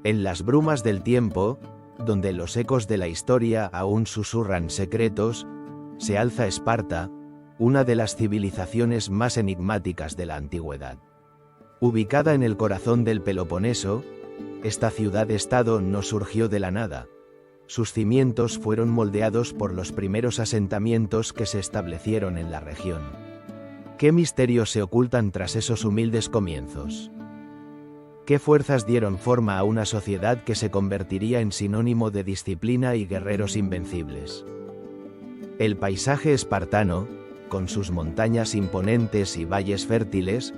En las brumas del tiempo, donde los ecos de la historia aún susurran secretos, se alza Esparta, una de las civilizaciones más enigmáticas de la antigüedad. Ubicada en el corazón del Peloponeso, esta ciudad-estado no surgió de la nada. Sus cimientos fueron moldeados por los primeros asentamientos que se establecieron en la región. ¿Qué misterios se ocultan tras esos humildes comienzos? ¿Qué fuerzas dieron forma a una sociedad que se convertiría en sinónimo de disciplina y guerreros invencibles? El paisaje espartano, con sus montañas imponentes y valles fértiles,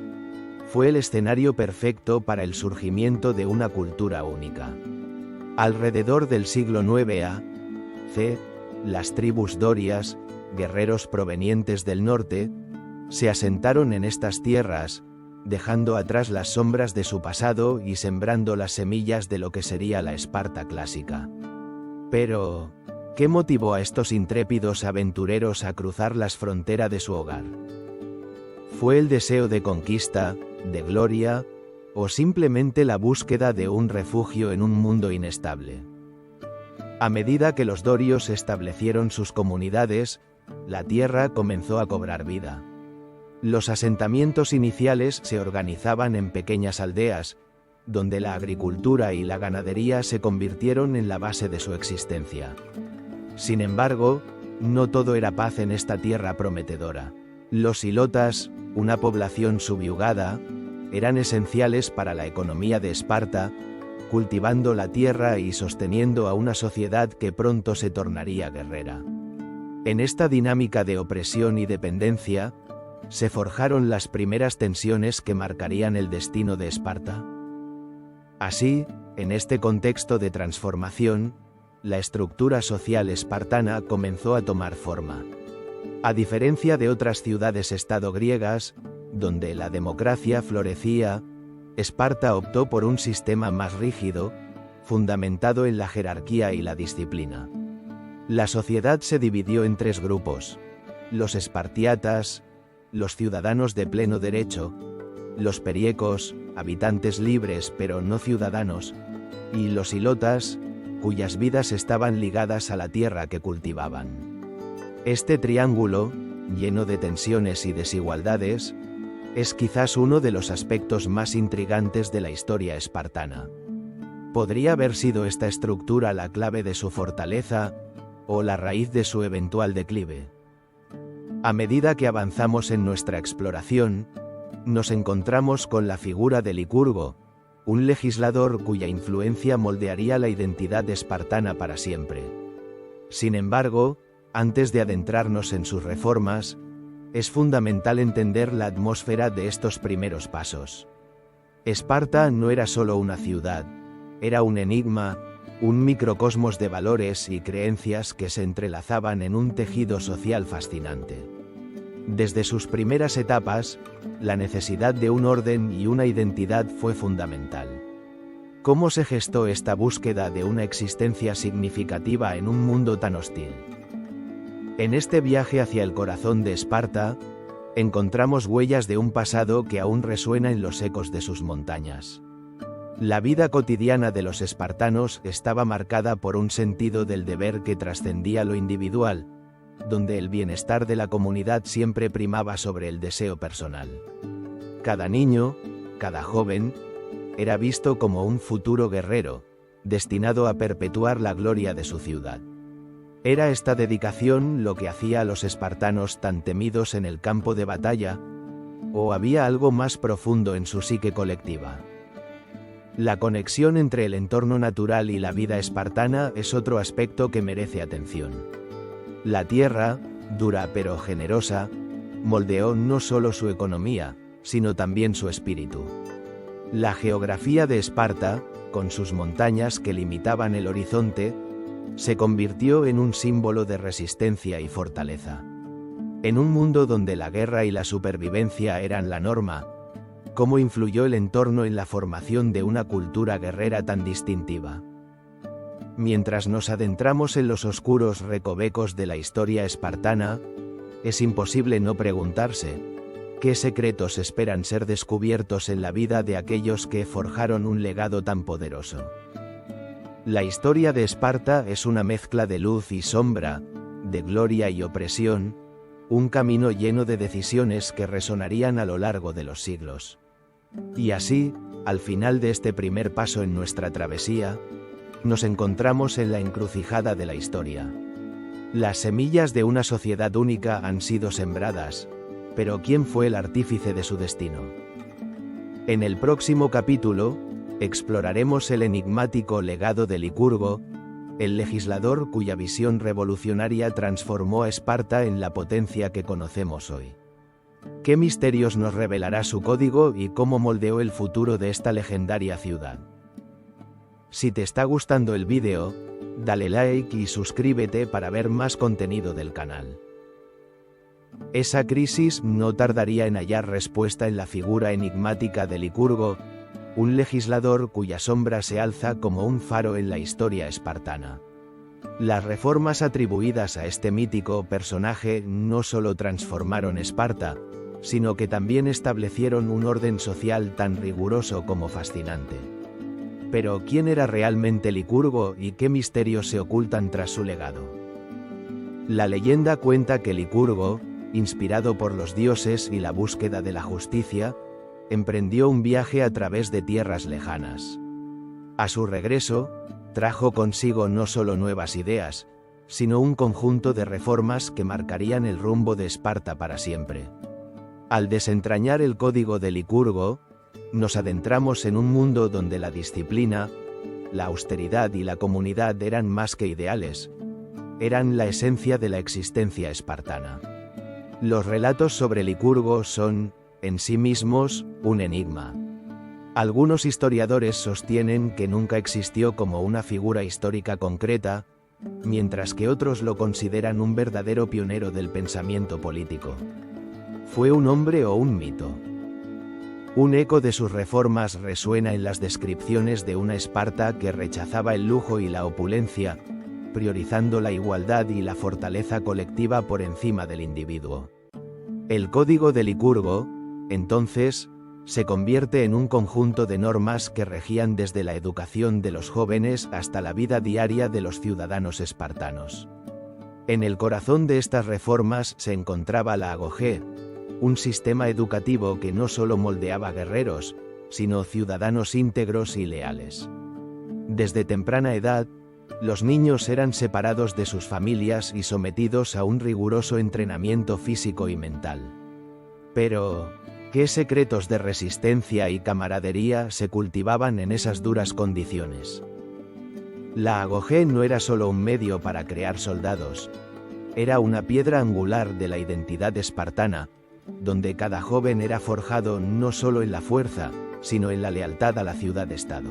fue el escenario perfecto para el surgimiento de una cultura única. Alrededor del siglo IX a.C., las tribus dorias, guerreros provenientes del norte, se asentaron en estas tierras, dejando atrás las sombras de su pasado y sembrando las semillas de lo que sería la Esparta clásica. Pero, ¿qué motivó a estos intrépidos aventureros a cruzar las fronteras de su hogar? ¿Fue el deseo de conquista, de gloria, o simplemente la búsqueda de un refugio en un mundo inestable? A medida que los dorios establecieron sus comunidades, la tierra comenzó a cobrar vida. Los asentamientos iniciales se organizaban en pequeñas aldeas, donde la agricultura y la ganadería se convirtieron en la base de su existencia. Sin embargo, no todo era paz en esta tierra prometedora. Los ilotas, una población subyugada, eran esenciales para la economía de Esparta, cultivando la tierra y sosteniendo a una sociedad que pronto se tornaría guerrera. En esta dinámica de opresión y dependencia, se forjaron las primeras tensiones que marcarían el destino de Esparta. Así, en este contexto de transformación, la estructura social espartana comenzó a tomar forma. A diferencia de otras ciudades-estado griegas, donde la democracia florecía, Esparta optó por un sistema más rígido, fundamentado en la jerarquía y la disciplina. La sociedad se dividió en tres grupos: los espartiatas, los ciudadanos de pleno derecho, los periecos, habitantes libres pero no ciudadanos, y los ilotas, cuyas vidas estaban ligadas a la tierra que cultivaban. Este triángulo, lleno de tensiones y desigualdades, es quizás uno de los aspectos más intrigantes de la historia espartana. ¿Podría haber sido esta estructura la clave de su fortaleza, o la raíz de su eventual declive? A medida que avanzamos en nuestra exploración, nos encontramos con la figura de Licurgo, un legislador cuya influencia moldearía la identidad espartana para siempre. Sin embargo, antes de adentrarnos en sus reformas, es fundamental entender la atmósfera de estos primeros pasos. Esparta no era solo una ciudad, era un enigma, un microcosmos de valores y creencias que se entrelazaban en un tejido social fascinante. Desde sus primeras etapas, la necesidad de un orden y una identidad fue fundamental. ¿Cómo se gestó esta búsqueda de una existencia significativa en un mundo tan hostil? En este viaje hacia el corazón de Esparta, encontramos huellas de un pasado que aún resuena en los ecos de sus montañas. La vida cotidiana de los espartanos estaba marcada por un sentido del deber que trascendía lo individual, donde el bienestar de la comunidad siempre primaba sobre el deseo personal. Cada niño, cada joven, era visto como un futuro guerrero, destinado a perpetuar la gloria de su ciudad. Era esta dedicación lo que hacía a los espartanos tan temidos en el campo de batalla, ¿o había algo más profundo en su psique colectiva? La conexión entre el entorno natural y la vida espartana es otro aspecto que merece atención. La tierra, dura pero generosa, moldeó no solo su economía, sino también su espíritu. La geografía de Esparta, con sus montañas que limitaban el horizonte, se convirtió en un símbolo de resistencia y fortaleza. En un mundo donde la guerra y la supervivencia eran la norma, ¿cómo influyó el entorno en la formación de una cultura guerrera tan distintiva? Mientras nos adentramos en los oscuros recovecos de la historia espartana, es imposible no preguntarse, ¿qué secretos esperan ser descubiertos en la vida de aquellos que forjaron un legado tan poderoso? La historia de Esparta es una mezcla de luz y sombra, de gloria y opresión, un camino lleno de decisiones que resonarían a lo largo de los siglos. Y así, al final de este primer paso en nuestra travesía, nos encontramos en la encrucijada de la historia. Las semillas de una sociedad única han sido sembradas, pero ¿quién fue el artífice de su destino? En el próximo capítulo, exploraremos el enigmático legado de Licurgo, el legislador cuya visión revolucionaria transformó a Esparta en la potencia que conocemos hoy. ¿Qué misterios nos revelará su código y cómo moldeó el futuro de esta legendaria ciudad? Si te está gustando el vídeo, dale like y suscríbete para ver más contenido del canal. Esa crisis no tardaría en hallar respuesta en la figura enigmática de Licurgo, un legislador cuya sombra se alza como un faro en la historia espartana. Las reformas atribuidas a este mítico personaje no solo transformaron Esparta, sino que también establecieron un orden social tan riguroso como fascinante. Pero ¿quién era realmente Licurgo y qué misterios se ocultan tras su legado? La leyenda cuenta que Licurgo, inspirado por los dioses y la búsqueda de la justicia, emprendió un viaje a través de tierras lejanas. A su regreso, trajo consigo no solo nuevas ideas, sino un conjunto de reformas que marcarían el rumbo de Esparta para siempre. Al desentrañar el código de Licurgo, nos adentramos en un mundo donde la disciplina, la austeridad y la comunidad eran más que ideales, eran la esencia de la existencia espartana. Los relatos sobre Licurgo son, en sí mismos, un enigma. Algunos historiadores sostienen que nunca existió como una figura histórica concreta, mientras que otros lo consideran un verdadero pionero del pensamiento político. ¿Fue un hombre o un mito? Un eco de sus reformas resuena en las descripciones de una Esparta que rechazaba el lujo y la opulencia, priorizando la igualdad y la fortaleza colectiva por encima del individuo. El código de Licurgo, entonces, se convierte en un conjunto de normas que regían desde la educación de los jóvenes hasta la vida diaria de los ciudadanos espartanos. En el corazón de estas reformas se encontraba la agogé, un sistema educativo que no solo moldeaba guerreros, sino ciudadanos íntegros y leales. Desde temprana edad, los niños eran separados de sus familias y sometidos a un riguroso entrenamiento físico y mental. Pero, ¿qué secretos de resistencia y camaradería se cultivaban en esas duras condiciones? La agogé no era solo un medio para crear soldados, era una piedra angular de la identidad espartana, donde cada joven era forjado no solo en la fuerza, sino en la lealtad a la ciudad-estado.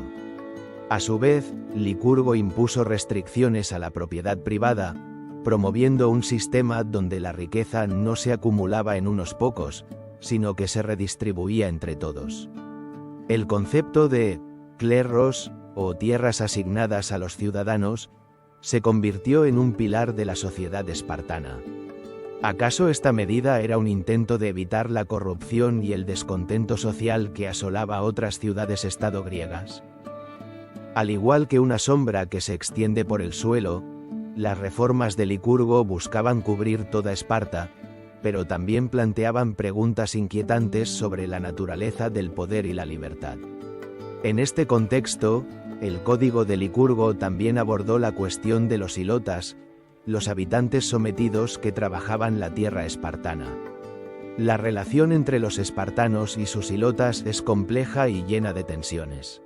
A su vez, Licurgo impuso restricciones a la propiedad privada, promoviendo un sistema donde la riqueza no se acumulaba en unos pocos, sino que se redistribuía entre todos. El concepto de clerros, o tierras asignadas a los ciudadanos, se convirtió en un pilar de la sociedad espartana. ¿Acaso esta medida era un intento de evitar la corrupción y el descontento social que asolaba otras ciudades-estado griegas? Al igual que una sombra que se extiende por el suelo, las reformas de Licurgo buscaban cubrir toda Esparta, pero también planteaban preguntas inquietantes sobre la naturaleza del poder y la libertad. En este contexto, el código de Licurgo también abordó la cuestión de los ilotas, los habitantes sometidos que trabajaban la tierra espartana. La relación entre los espartanos y sus ilotas es compleja y llena de tensiones.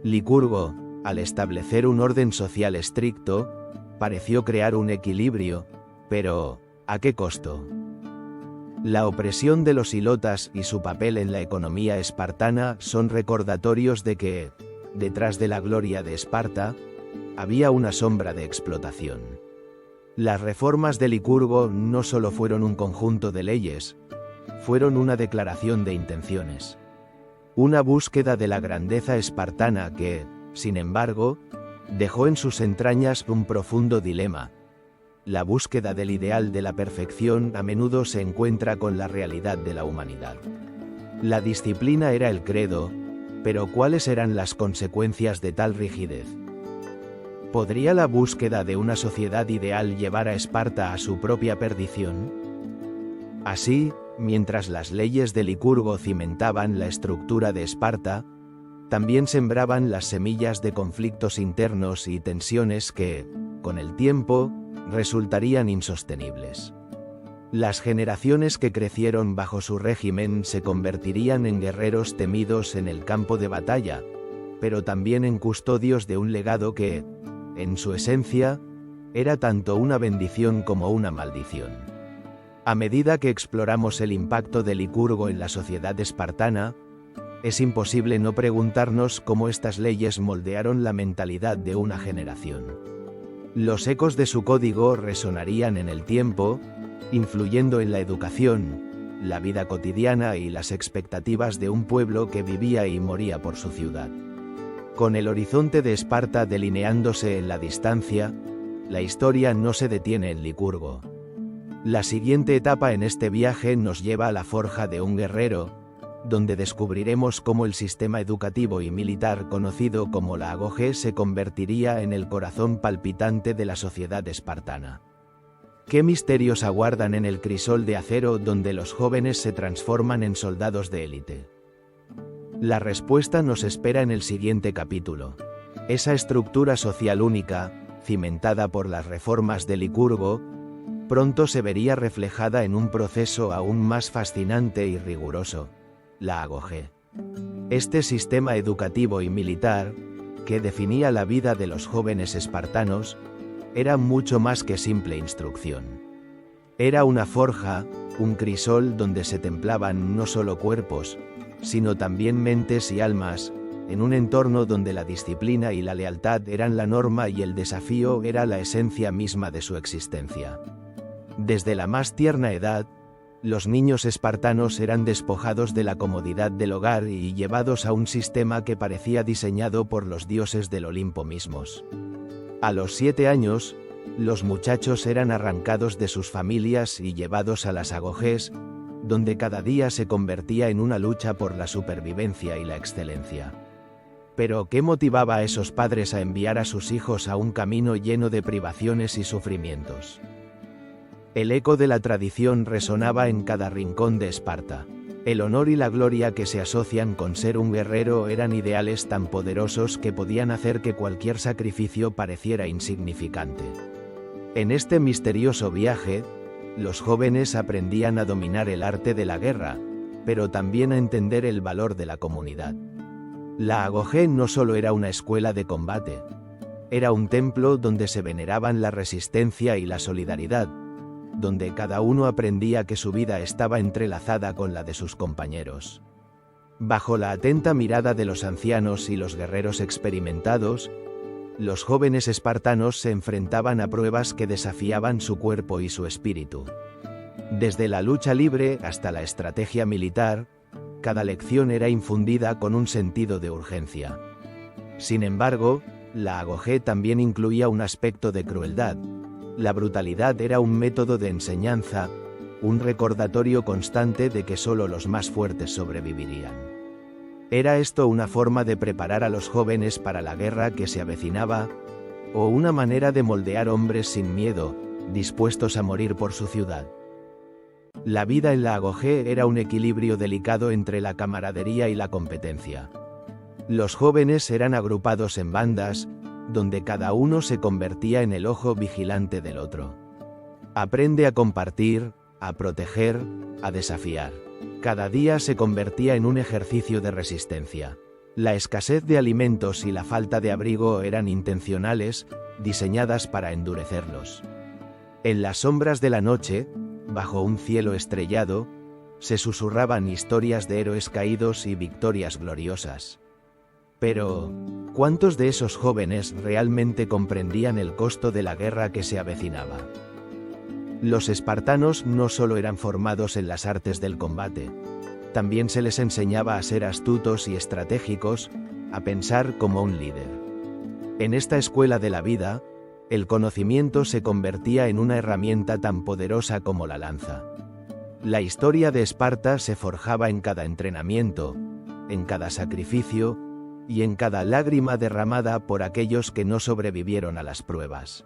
Licurgo, al establecer un orden social estricto, pareció crear un equilibrio, pero ¿a qué costo? La opresión de los ilotas y su papel en la economía espartana son recordatorios de que, detrás de la gloria de Esparta, había una sombra de explotación. Las reformas de Licurgo no solo fueron un conjunto de leyes, fueron una declaración de intenciones. Una búsqueda de la grandeza espartana que, sin embargo, dejó en sus entrañas un profundo dilema. La búsqueda del ideal de la perfección a menudo se encuentra con la realidad de la humanidad. La disciplina era el credo, pero ¿cuáles eran las consecuencias de tal rigidez? ¿Podría la búsqueda de una sociedad ideal llevar a Esparta a su propia perdición? Así, mientras las leyes de Licurgo cimentaban la estructura de Esparta, también sembraban las semillas de conflictos internos y tensiones que, con el tiempo, resultarían insostenibles. Las generaciones que crecieron bajo su régimen se convertirían en guerreros temidos en el campo de batalla, pero también en custodios de un legado que, en su esencia, era tanto una bendición como una maldición. A medida que exploramos el impacto de Licurgo en la sociedad espartana, es imposible no preguntarnos cómo estas leyes moldearon la mentalidad de una generación. Los ecos de su código resonarían en el tiempo, influyendo en la educación, la vida cotidiana y las expectativas de un pueblo que vivía y moría por su ciudad. Con el horizonte de Esparta delineándose en la distancia, la historia no se detiene en Licurgo. La siguiente etapa en este viaje nos lleva a la forja de un guerrero, donde descubriremos cómo el sistema educativo y militar conocido como la Agoge se convertiría en el corazón palpitante de la sociedad espartana. ¿Qué misterios aguardan en el crisol de acero donde los jóvenes se transforman en soldados de élite? La respuesta nos espera en el siguiente capítulo. Esa estructura social única, cimentada por las reformas de Licurgo, pronto se vería reflejada en un proceso aún más fascinante y riguroso: la Agoge. Este sistema educativo y militar, que definía la vida de los jóvenes espartanos, era mucho más que simple instrucción. Era una forja, un crisol donde se templaban no solo cuerpos, sino también mentes y almas, en un entorno donde la disciplina y la lealtad eran la norma y el desafío era la esencia misma de su existencia. Desde la más tierna edad, los niños espartanos eran despojados de la comodidad del hogar y llevados a un sistema que parecía diseñado por los dioses del Olimpo mismos. A los 7 años, los muchachos eran arrancados de sus familias y llevados a las Agoges, donde cada día se convertía en una lucha por la supervivencia y la excelencia. Pero, ¿qué motivaba a esos padres a enviar a sus hijos a un camino lleno de privaciones y sufrimientos? El eco de la tradición resonaba en cada rincón de Esparta. El honor y la gloria que se asocian con ser un guerrero eran ideales tan poderosos que podían hacer que cualquier sacrificio pareciera insignificante. En este misterioso viaje, los jóvenes aprendían a dominar el arte de la guerra, pero también a entender el valor de la comunidad. La Agoge no solo era una escuela de combate, era un templo donde se veneraban la resistencia y la solidaridad, donde cada uno aprendía que su vida estaba entrelazada con la de sus compañeros. Bajo la atenta mirada de los ancianos y los guerreros experimentados, los jóvenes espartanos se enfrentaban a pruebas que desafiaban su cuerpo y su espíritu. Desde la lucha libre hasta la estrategia militar, cada lección era infundida con un sentido de urgencia. Sin embargo, la Agoge también incluía un aspecto de crueldad. La brutalidad era un método de enseñanza, un recordatorio constante de que solo los más fuertes sobrevivirían. ¿Era esto una forma de preparar a los jóvenes para la guerra que se avecinaba, o una manera de moldear hombres sin miedo, dispuestos a morir por su ciudad? La vida en la Agoge era un equilibrio delicado entre la camaradería y la competencia. Los jóvenes eran agrupados en bandas, donde cada uno se convertía en el ojo vigilante del otro. Aprende a compartir, a proteger, a desafiar. Cada día se convertía en un ejercicio de resistencia. La escasez de alimentos y la falta de abrigo eran intencionales, diseñadas para endurecerlos. En las sombras de la noche, bajo un cielo estrellado, se susurraban historias de héroes caídos y victorias gloriosas. Pero, ¿cuántos de esos jóvenes realmente comprendían el costo de la guerra que se avecinaba? Los espartanos no solo eran formados en las artes del combate, también se les enseñaba a ser astutos y estratégicos, a pensar como un líder. En esta escuela de la vida, el conocimiento se convertía en una herramienta tan poderosa como la lanza. La historia de Esparta se forjaba en cada entrenamiento, en cada sacrificio, y en cada lágrima derramada por aquellos que no sobrevivieron a las pruebas.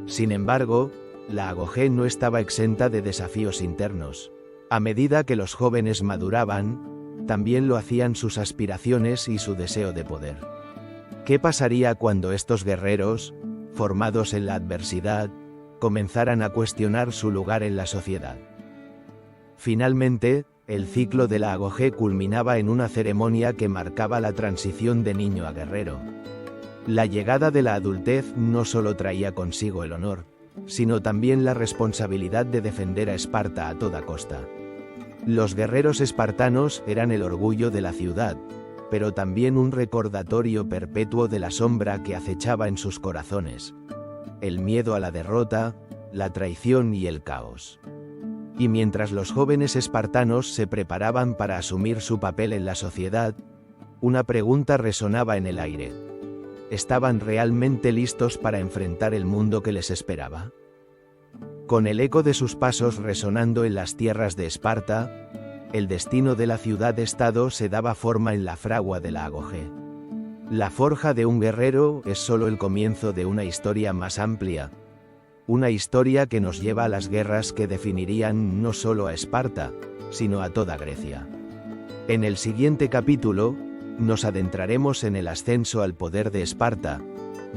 Sin embargo, la Agogé no estaba exenta de desafíos internos. A medida que los jóvenes maduraban, también lo hacían sus aspiraciones y su deseo de poder. ¿Qué pasaría cuando estos guerreros, formados en la adversidad, comenzaran a cuestionar su lugar en la sociedad? Finalmente, el ciclo de la Agogé culminaba en una ceremonia que marcaba la transición de niño a guerrero. La llegada de la adultez no solo traía consigo el honor, sino también la responsabilidad de defender a Esparta a toda costa. Los guerreros espartanos eran el orgullo de la ciudad, pero también un recordatorio perpetuo de la sombra que acechaba en sus corazones: el miedo a la derrota, la traición y el caos. Y mientras los jóvenes espartanos se preparaban para asumir su papel en la sociedad, una pregunta resonaba en el aire: ¿estaban realmente listos para enfrentar el mundo que les esperaba? Con el eco de sus pasos resonando en las tierras de Esparta, el destino de la ciudad-estado se daba forma en la fragua de la Agogé. La forja de un guerrero es solo el comienzo de una historia más amplia, una historia que nos lleva a las guerras que definirían no solo a Esparta, sino a toda Grecia. En el siguiente capítulo, nos adentraremos en el ascenso al poder de Esparta,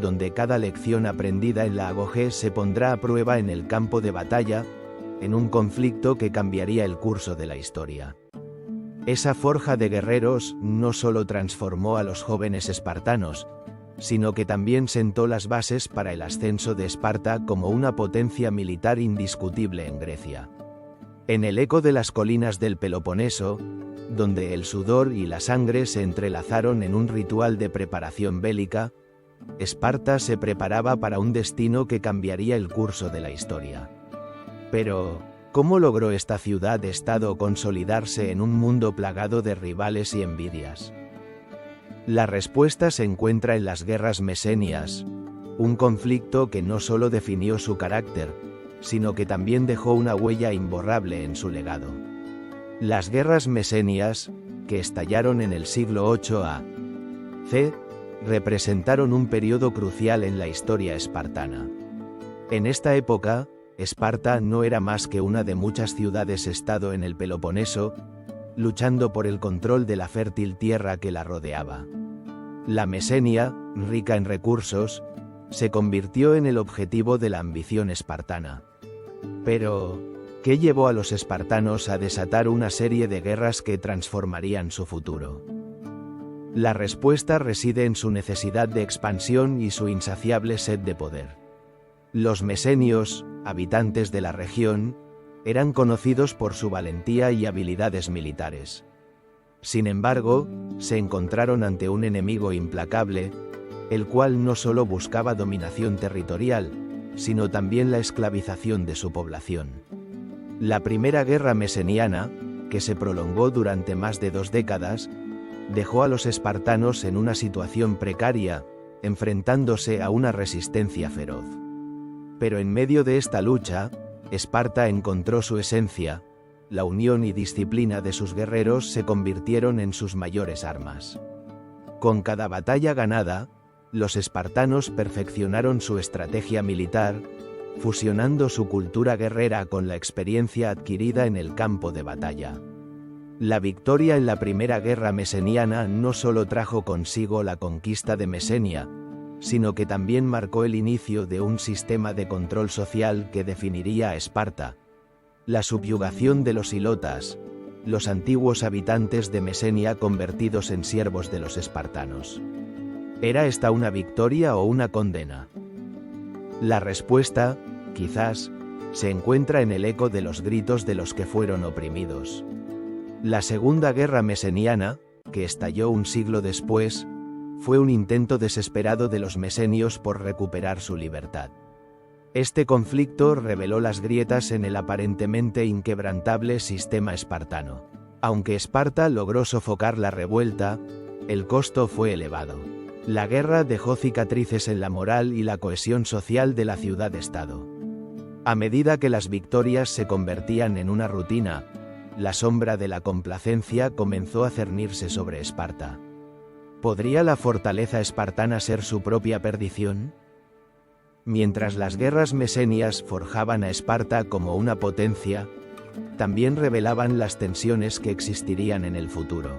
donde cada lección aprendida en la Agogé se pondrá a prueba en el campo de batalla, en un conflicto que cambiaría el curso de la historia. Esa forja de guerreros no solo transformó a los jóvenes espartanos, sino que también sentó las bases para el ascenso de Esparta como una potencia militar indiscutible en Grecia. En el eco de las colinas del Peloponeso, donde el sudor y la sangre se entrelazaron en un ritual de preparación bélica, Esparta se preparaba para un destino que cambiaría el curso de la historia. Pero, ¿cómo logró esta ciudad-estado consolidarse en un mundo plagado de rivales y envidias? La respuesta se encuentra en las guerras mesenias, un conflicto que no solo definió su carácter, sino que también dejó una huella imborrable en su legado. Las guerras mesenias, que estallaron en el siglo 8 a.C., representaron un periodo crucial en la historia espartana. En esta época, Esparta no era más que una de muchas ciudades-estado en el Peloponeso, luchando por el control de la fértil tierra que la rodeaba. La Mesenia, rica en recursos, se convirtió en el objetivo de la ambición espartana. Pero, ¿qué llevó a los espartanos a desatar una serie de guerras que transformarían su futuro? La respuesta reside en su necesidad de expansión y su insaciable sed de poder. Los mesenios, habitantes de la región, eran conocidos por su valentía y habilidades militares. Sin embargo, se encontraron ante un enemigo implacable, el cual no solo buscaba dominación territorial, sino también la esclavización de su población. La primera guerra meseniana, que se prolongó durante más de 2 décadas, dejó a los espartanos en una situación precaria, enfrentándose a una resistencia feroz. Pero en medio de esta lucha, Esparta encontró su esencia: la unión y disciplina de sus guerreros se convirtieron en sus mayores armas. Con cada batalla ganada, los espartanos perfeccionaron su estrategia militar, fusionando su cultura guerrera con la experiencia adquirida en el campo de batalla. La victoria en la primera guerra meseniana no solo trajo consigo la conquista de Mesenia, sino que también marcó el inicio de un sistema de control social que definiría a Esparta: la subyugación de los ilotas, los antiguos habitantes de Mesenia convertidos en siervos de los espartanos. ¿Era esta una victoria o una condena? La respuesta, quizás, se encuentra en el eco de los gritos de los que fueron oprimidos. La Segunda Guerra Meseniana, que estalló un siglo después, fue un intento desesperado de los mesenios por recuperar su libertad. Este conflicto reveló las grietas en el aparentemente inquebrantable sistema espartano. Aunque Esparta logró sofocar la revuelta, el costo fue elevado. La guerra dejó cicatrices en la moral y la cohesión social de la ciudad-estado. A medida que las victorias se convertían en una rutina, la sombra de la complacencia comenzó a cernirse sobre Esparta. ¿Podría la fortaleza espartana ser su propia perdición? Mientras las guerras mesenias forjaban a Esparta como una potencia, también revelaban las tensiones que existirían en el futuro.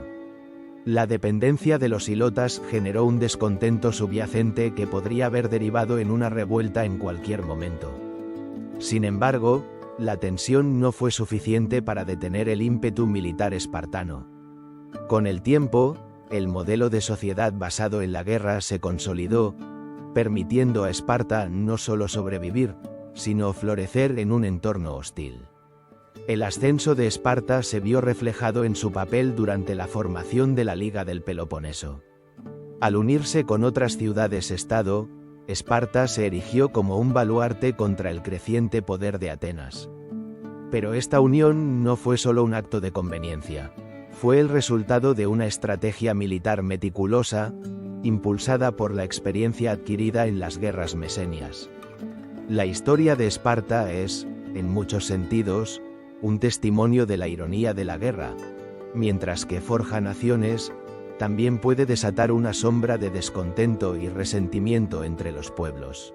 La dependencia de los hilotas generó un descontento subyacente que podría haber derivado en una revuelta en cualquier momento. Sin embargo, la tensión no fue suficiente para detener el ímpetu militar espartano. Con el tiempo, el modelo de sociedad basado en la guerra se consolidó, permitiendo a Esparta no solo sobrevivir, sino florecer en un entorno hostil. El ascenso de Esparta se vio reflejado en su papel durante la formación de la Liga del Peloponeso. Al unirse con otras ciudades-estado, Esparta se erigió como un baluarte contra el creciente poder de Atenas. Pero esta unión no fue solo un acto de conveniencia. Fue el resultado de una estrategia militar meticulosa, impulsada por la experiencia adquirida en las guerras mesenias. La historia de Esparta es, en muchos sentidos, un testimonio de la ironía de la guerra, mientras que forja naciones, también puede desatar una sombra de descontento y resentimiento entre los pueblos.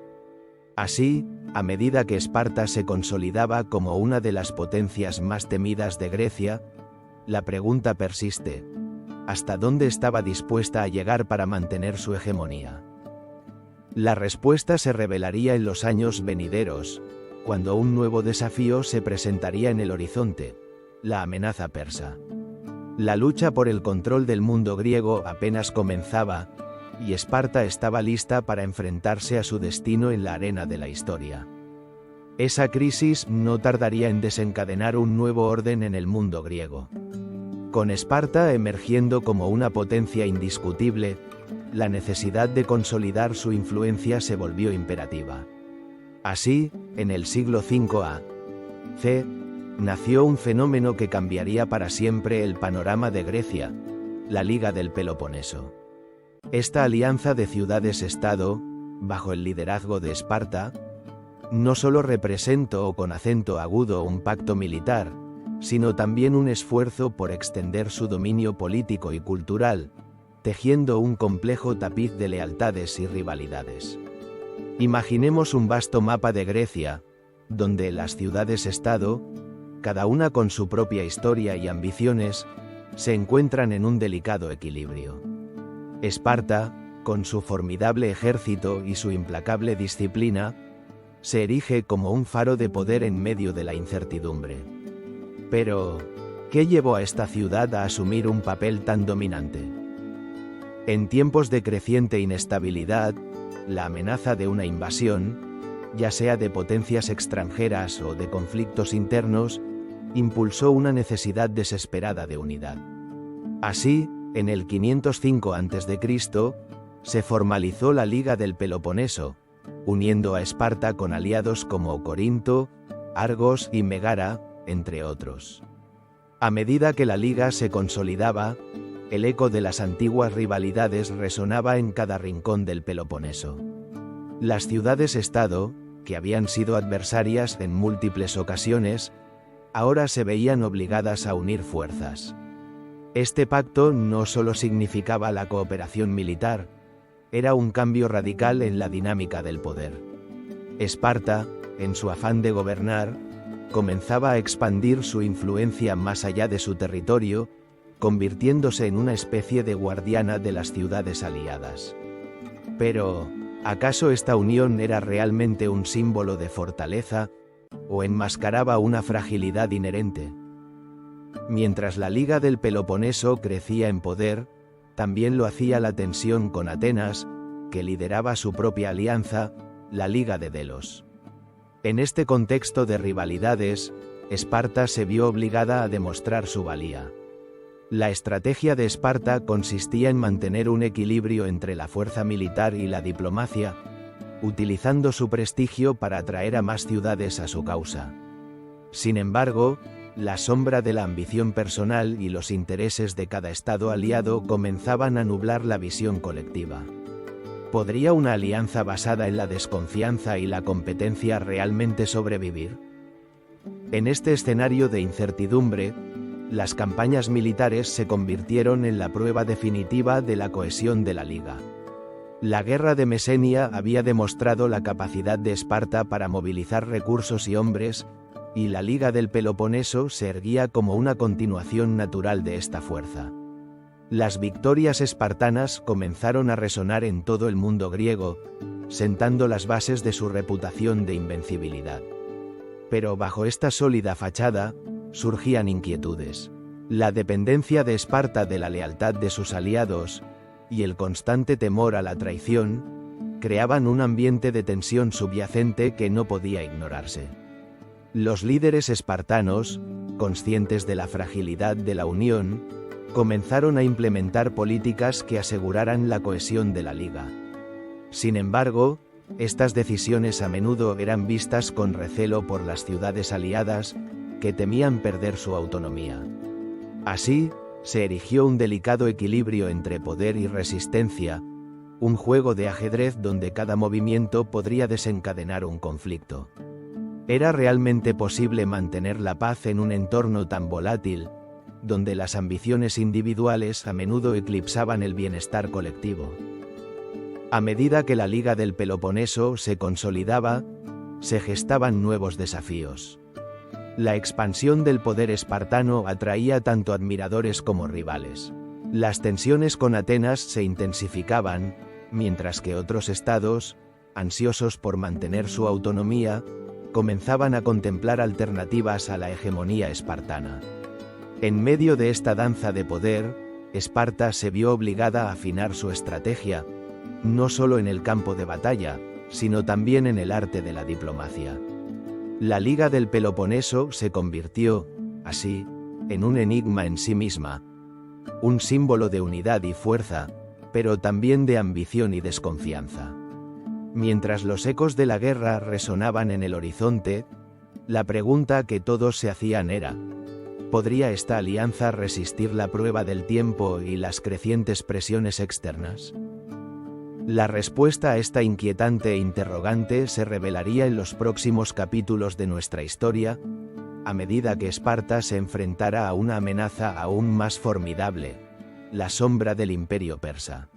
Así, a medida que Esparta se consolidaba como una de las potencias más temidas de Grecia, la pregunta persiste: ¿hasta dónde estaba dispuesta a llegar para mantener su hegemonía? La respuesta se revelaría en los años venideros, cuando un nuevo desafío se presentaría en el horizonte: la amenaza persa. La lucha por el control del mundo griego apenas comenzaba, y Esparta estaba lista para enfrentarse a su destino en la arena de la historia. Esa crisis no tardaría en desencadenar un nuevo orden en el mundo griego. Con Esparta emergiendo como una potencia indiscutible, la necesidad de consolidar su influencia se volvió imperativa. Así, en el siglo V a.C., nació un fenómeno que cambiaría para siempre el panorama de Grecia: la Liga del Peloponeso. Esta alianza de ciudades-estado, bajo el liderazgo de Esparta, no solo representó con acento agudo un pacto militar, sino también un esfuerzo por extender su dominio político y cultural, tejiendo un complejo tapiz de lealtades y rivalidades. Imaginemos un vasto mapa de Grecia, donde las ciudades-estado, cada una con su propia historia y ambiciones, se encuentran en un delicado equilibrio. Esparta, con su formidable ejército y su implacable disciplina, se erige como un faro de poder en medio de la incertidumbre. Pero, ¿qué llevó a esta ciudad a asumir un papel tan dominante? En tiempos de creciente inestabilidad, la amenaza de una invasión, ya sea de potencias extranjeras o de conflictos internos, impulsó una necesidad desesperada de unidad. Así, en el 505 a.C., se formalizó la Liga del Peloponeso, uniendo a Esparta con aliados como Corinto, Argos y Megara, entre otros. A medida que la Liga se consolidaba, el eco de las antiguas rivalidades resonaba en cada rincón del Peloponeso. Las ciudades-estado, que habían sido adversarias en múltiples ocasiones, ahora se veían obligadas a unir fuerzas. Este pacto no solo significaba la cooperación militar, era un cambio radical en la dinámica del poder. Esparta, en su afán de gobernar, comenzaba a expandir su influencia más allá de su territorio, convirtiéndose en una especie de guardiana de las ciudades aliadas. Pero, ¿acaso esta unión era realmente un símbolo de fortaleza, o enmascaraba una fragilidad inherente? Mientras la Liga del Peloponeso crecía en poder, también lo hacía la tensión con Atenas, que lideraba su propia alianza, la Liga de Delos. En este contexto de rivalidades, Esparta se vio obligada a demostrar su valía. La estrategia de Esparta consistía en mantener un equilibrio entre la fuerza militar y la diplomacia, utilizando su prestigio para atraer a más ciudades a su causa. Sin embargo, la sombra de la ambición personal y los intereses de cada estado aliado comenzaban a nublar la visión colectiva. ¿Podría una alianza basada en la desconfianza y la competencia realmente sobrevivir? En este escenario de incertidumbre, las campañas militares se convirtieron en la prueba definitiva de la cohesión de la Liga. La guerra de Mesenia había demostrado la capacidad de Esparta para movilizar recursos y hombres, y la Liga del Peloponeso se erguía como una continuación natural de esta fuerza. Las victorias espartanas comenzaron a resonar en todo el mundo griego, sentando las bases de su reputación de invencibilidad. Pero bajo esta sólida fachada, surgían inquietudes. La dependencia de Esparta de la lealtad de sus aliados, y el constante temor a la traición, creaban un ambiente de tensión subyacente que no podía ignorarse. Los líderes espartanos, conscientes de la fragilidad de la unión, comenzaron a implementar políticas que aseguraran la cohesión de la Liga. Sin embargo, estas decisiones a menudo eran vistas con recelo por las ciudades aliadas, que temían perder su autonomía. Así, se erigió un delicado equilibrio entre poder y resistencia, un juego de ajedrez donde cada movimiento podría desencadenar un conflicto. ¿Era realmente posible mantener la paz en un entorno tan volátil, donde las ambiciones individuales a menudo eclipsaban el bienestar colectivo? A medida que la Liga del Peloponeso se consolidaba, se gestaban nuevos desafíos. La expansión del poder espartano atraía tanto admiradores como rivales. Las tensiones con Atenas se intensificaban, mientras que otros estados, ansiosos por mantener su autonomía, comenzaban a contemplar alternativas a la hegemonía espartana. En medio de esta danza de poder, Esparta se vio obligada a afinar su estrategia, no solo en el campo de batalla, sino también en el arte de la diplomacia. La Liga del Peloponeso se convirtió, así, en un enigma en sí misma, un símbolo de unidad y fuerza, pero también de ambición y desconfianza. Mientras los ecos de la guerra resonaban en el horizonte, la pregunta que todos se hacían era: ¿podría esta alianza resistir la prueba del tiempo y las crecientes presiones externas? La respuesta a esta inquietante interrogante se revelaría en los próximos capítulos de nuestra historia, a medida que Esparta se enfrentara a una amenaza aún más formidable, la sombra del Imperio Persa.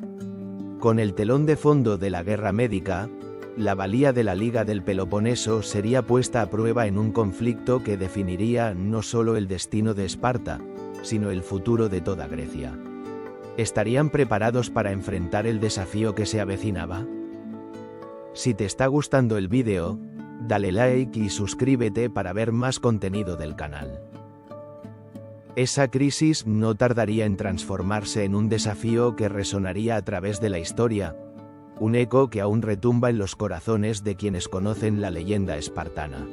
Con el telón de fondo de la guerra médica, la valía de la Liga del Peloponeso sería puesta a prueba en un conflicto que definiría no solo el destino de Esparta, sino el futuro de toda Grecia. ¿Estarían preparados para enfrentar el desafío que se avecinaba? Si te está gustando el vídeo, dale like y suscríbete para ver más contenido del canal. Esa crisis no tardaría en transformarse en un desafío que resonaría a través de la historia, un eco que aún retumba en los corazones de quienes conocen la leyenda espartana.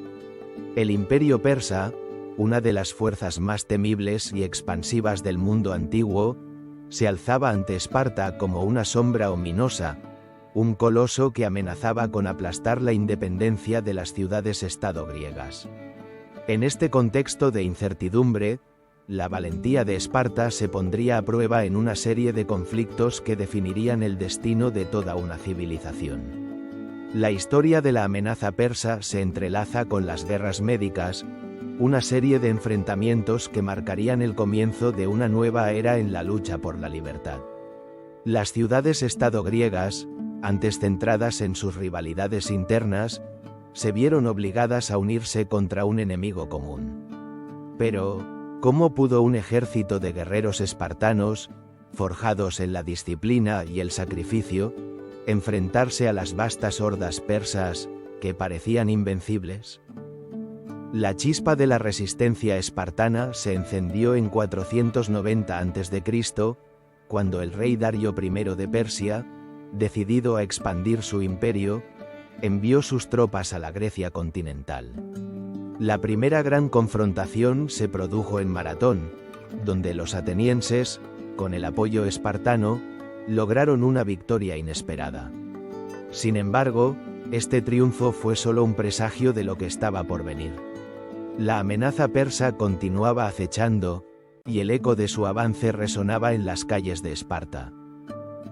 El Imperio Persa, una de las fuerzas más temibles y expansivas del mundo antiguo, se alzaba ante Esparta como una sombra ominosa, un coloso que amenazaba con aplastar la independencia de las ciudades-estado griegas. En este contexto de incertidumbre, la valentía de Esparta se pondría a prueba en una serie de conflictos que definirían el destino de toda una civilización. La historia de la amenaza persa se entrelaza con las guerras médicas, una serie de enfrentamientos que marcarían el comienzo de una nueva era en la lucha por la libertad. Las ciudades-estado griegas, antes centradas en sus rivalidades internas, se vieron obligadas a unirse contra un enemigo común. Pero, ¿cómo pudo un ejército de guerreros espartanos, forjados en la disciplina y el sacrificio, enfrentarse a las vastas hordas persas, que parecían invencibles? La chispa de la resistencia espartana se encendió en 490 a.C., cuando el rey Darío I de Persia, decidido a expandir su imperio, envió sus tropas a la Grecia continental. La primera gran confrontación se produjo en Maratón, donde los atenienses, con el apoyo espartano, lograron una victoria inesperada. Sin embargo, este triunfo fue solo un presagio de lo que estaba por venir. La amenaza persa continuaba acechando, y el eco de su avance resonaba en las calles de Esparta.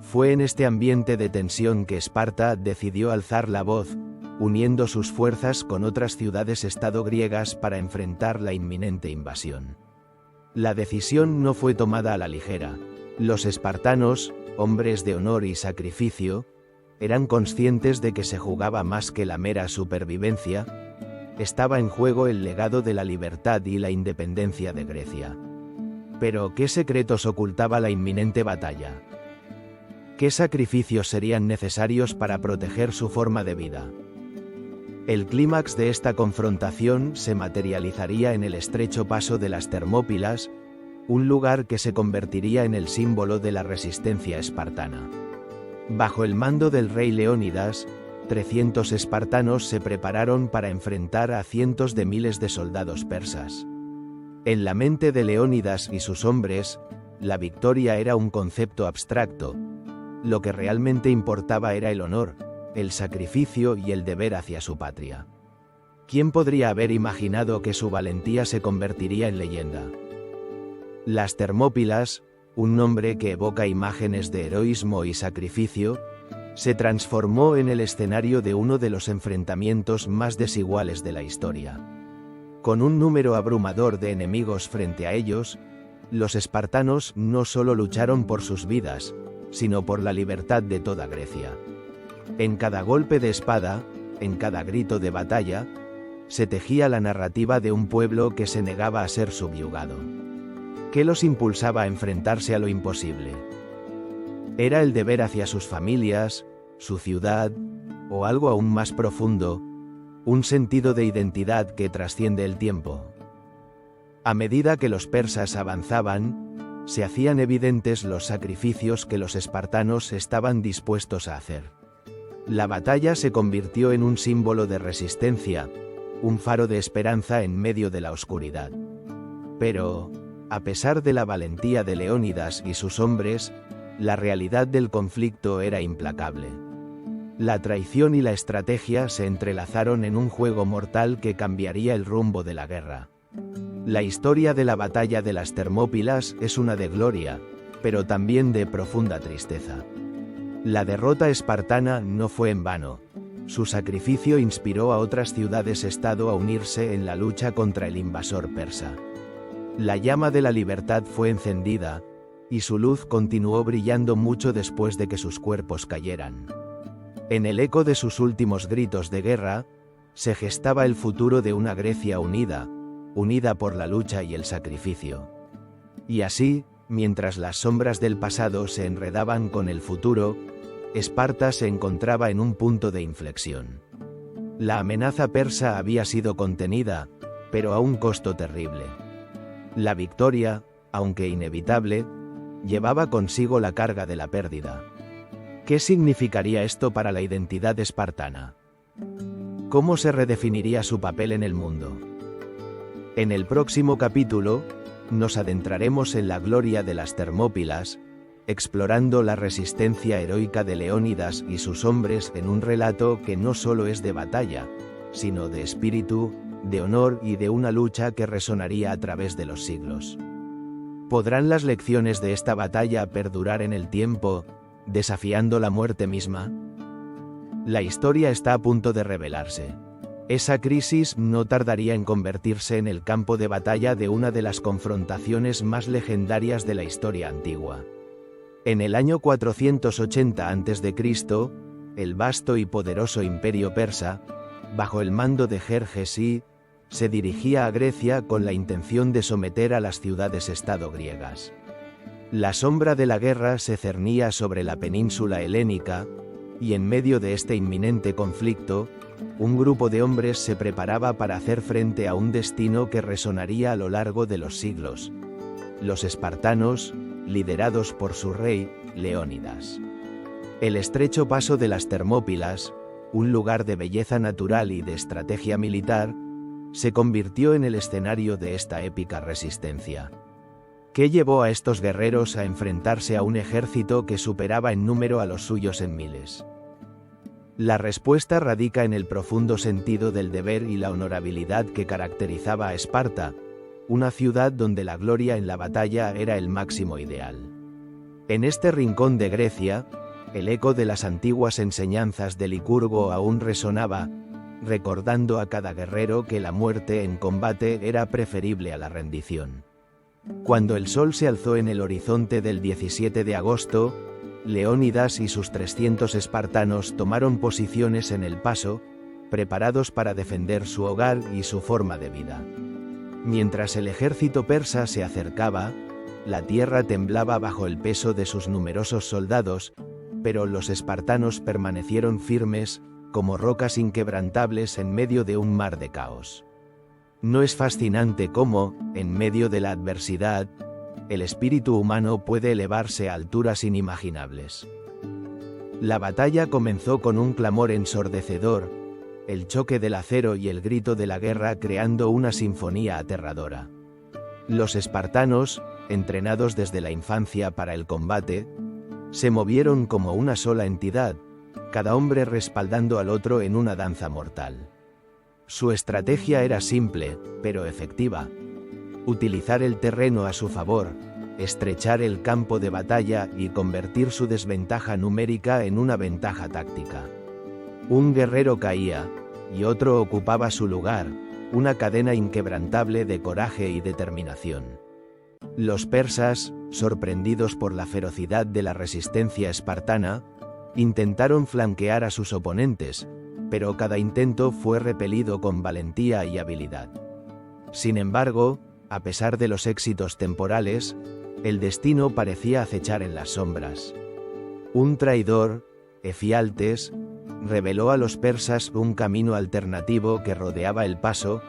Fue en este ambiente de tensión que Esparta decidió alzar la voz, uniendo sus fuerzas con otras ciudades-estado griegas para enfrentar la inminente invasión. La decisión no fue tomada a la ligera. Los espartanos, hombres de honor y sacrificio, eran conscientes de que se jugaba más que la mera supervivencia. Estaba en juego el legado de la libertad y la independencia de Grecia. Pero, ¿qué secretos ocultaba la inminente batalla? ¿Qué sacrificios serían necesarios para proteger su forma de vida? El clímax de esta confrontación se materializaría en el estrecho paso de las Termópilas, un lugar que se convertiría en el símbolo de la resistencia espartana. Bajo el mando del rey Leónidas, 300 espartanos se prepararon para enfrentar a cientos de miles de soldados persas. En la mente de Leónidas y sus hombres, la victoria era un concepto abstracto. Lo que realmente importaba era el honor, el sacrificio y el deber hacia su patria. ¿Quién podría haber imaginado que su valentía se convertiría en leyenda? Las Termópilas, un nombre que evoca imágenes de heroísmo y sacrificio, se transformó en el escenario de uno de los enfrentamientos más desiguales de la historia. Con un número abrumador de enemigos frente a ellos, los espartanos no solo lucharon por sus vidas, sino por la libertad de toda Grecia. En cada golpe de espada, en cada grito de batalla, se tejía la narrativa de un pueblo que se negaba a ser subyugado. ¿Qué los impulsaba a enfrentarse a lo imposible? ¿Era el deber hacia sus familias, su ciudad, o algo aún más profundo, un sentido de identidad que trasciende el tiempo? A medida que los persas avanzaban, se hacían evidentes los sacrificios que los espartanos estaban dispuestos a hacer. La batalla se convirtió en un símbolo de resistencia, un faro de esperanza en medio de la oscuridad. Pero, a pesar de la valentía de Leónidas y sus hombres, la realidad del conflicto era implacable. La traición y la estrategia se entrelazaron en un juego mortal que cambiaría el rumbo de la guerra. La historia de la batalla de las Termópilas es una de gloria, pero también de profunda tristeza. La derrota espartana no fue en vano. Su sacrificio inspiró a otras ciudades-estado a unirse en la lucha contra el invasor persa. La llama de la libertad fue encendida, y su luz continuó brillando mucho después de que sus cuerpos cayeran. En el eco de sus últimos gritos de guerra, se gestaba el futuro de una Grecia unida, unida por la lucha y el sacrificio. Y así, mientras las sombras del pasado se enredaban con el futuro, Esparta se encontraba en un punto de inflexión. La amenaza persa había sido contenida, pero a un costo terrible. La victoria, aunque inevitable, llevaba consigo la carga de la pérdida. ¿Qué significaría esto para la identidad espartana? ¿Cómo se redefiniría su papel en el mundo? En el próximo capítulo, nos adentraremos en la gloria de las Termópilas, explorando la resistencia heroica de Leónidas y sus hombres en un relato que no solo es de batalla, sino de espíritu, de honor y de una lucha que resonaría a través de los siglos. ¿Podrán las lecciones de esta batalla perdurar en el tiempo, desafiando la muerte misma? La historia está a punto de revelarse. Esa crisis no tardaría en convertirse en el campo de batalla de una de las confrontaciones más legendarias de la historia antigua. En el año 480 a.C., el vasto y poderoso imperio persa, bajo el mando de Jerjes I, se dirigía a Grecia con la intención de someter a las ciudades-estado griegas. La sombra de la guerra se cernía sobre la península helénica, y en medio de este inminente conflicto, un grupo de hombres se preparaba para hacer frente a un destino que resonaría a lo largo de los siglos: los espartanos, liderados por su rey, Leónidas. El estrecho paso de las Termópilas, un lugar de belleza natural y de estrategia militar, se convirtió en el escenario de esta épica resistencia. ¿Qué llevó a estos guerreros a enfrentarse a un ejército que superaba en número a los suyos en miles? La respuesta radica en el profundo sentido del deber y la honorabilidad que caracterizaba a Esparta, una ciudad donde la gloria en la batalla era el máximo ideal. En este rincón de Grecia, el eco de las antiguas enseñanzas de Licurgo aún resonaba, recordando a cada guerrero que la muerte en combate era preferible a la rendición. Cuando el sol se alzó en el horizonte del 17 de agosto, Leónidas y sus 300 espartanos tomaron posiciones en el paso, preparados para defender su hogar y su forma de vida. Mientras el ejército persa se acercaba, la tierra temblaba bajo el peso de sus numerosos soldados, pero los espartanos permanecieron firmes, como rocas inquebrantables en medio de un mar de caos. ¿No es fascinante cómo, en medio de la adversidad, el espíritu humano puede elevarse a alturas inimaginables? La batalla comenzó con un clamor ensordecedor, el choque del acero y el grito de la guerra creando una sinfonía aterradora. Los espartanos, entrenados desde la infancia para el combate, se movieron como una sola entidad, cada hombre respaldando al otro en una danza mortal. Su estrategia era simple, pero efectiva. Utilizar el terreno a su favor, estrechar el campo de batalla y convertir su desventaja numérica en una ventaja táctica. Un guerrero caía, y otro ocupaba su lugar, una cadena inquebrantable de coraje y determinación. Los persas, sorprendidos por la ferocidad de la resistencia espartana, intentaron flanquear a sus oponentes, pero cada intento fue repelido con valentía y habilidad. Sin embargo, a pesar de los éxitos temporales, el destino parecía acechar en las sombras. Un traidor, Efialtes, reveló a los persas un camino alternativo que rodeaba el paso,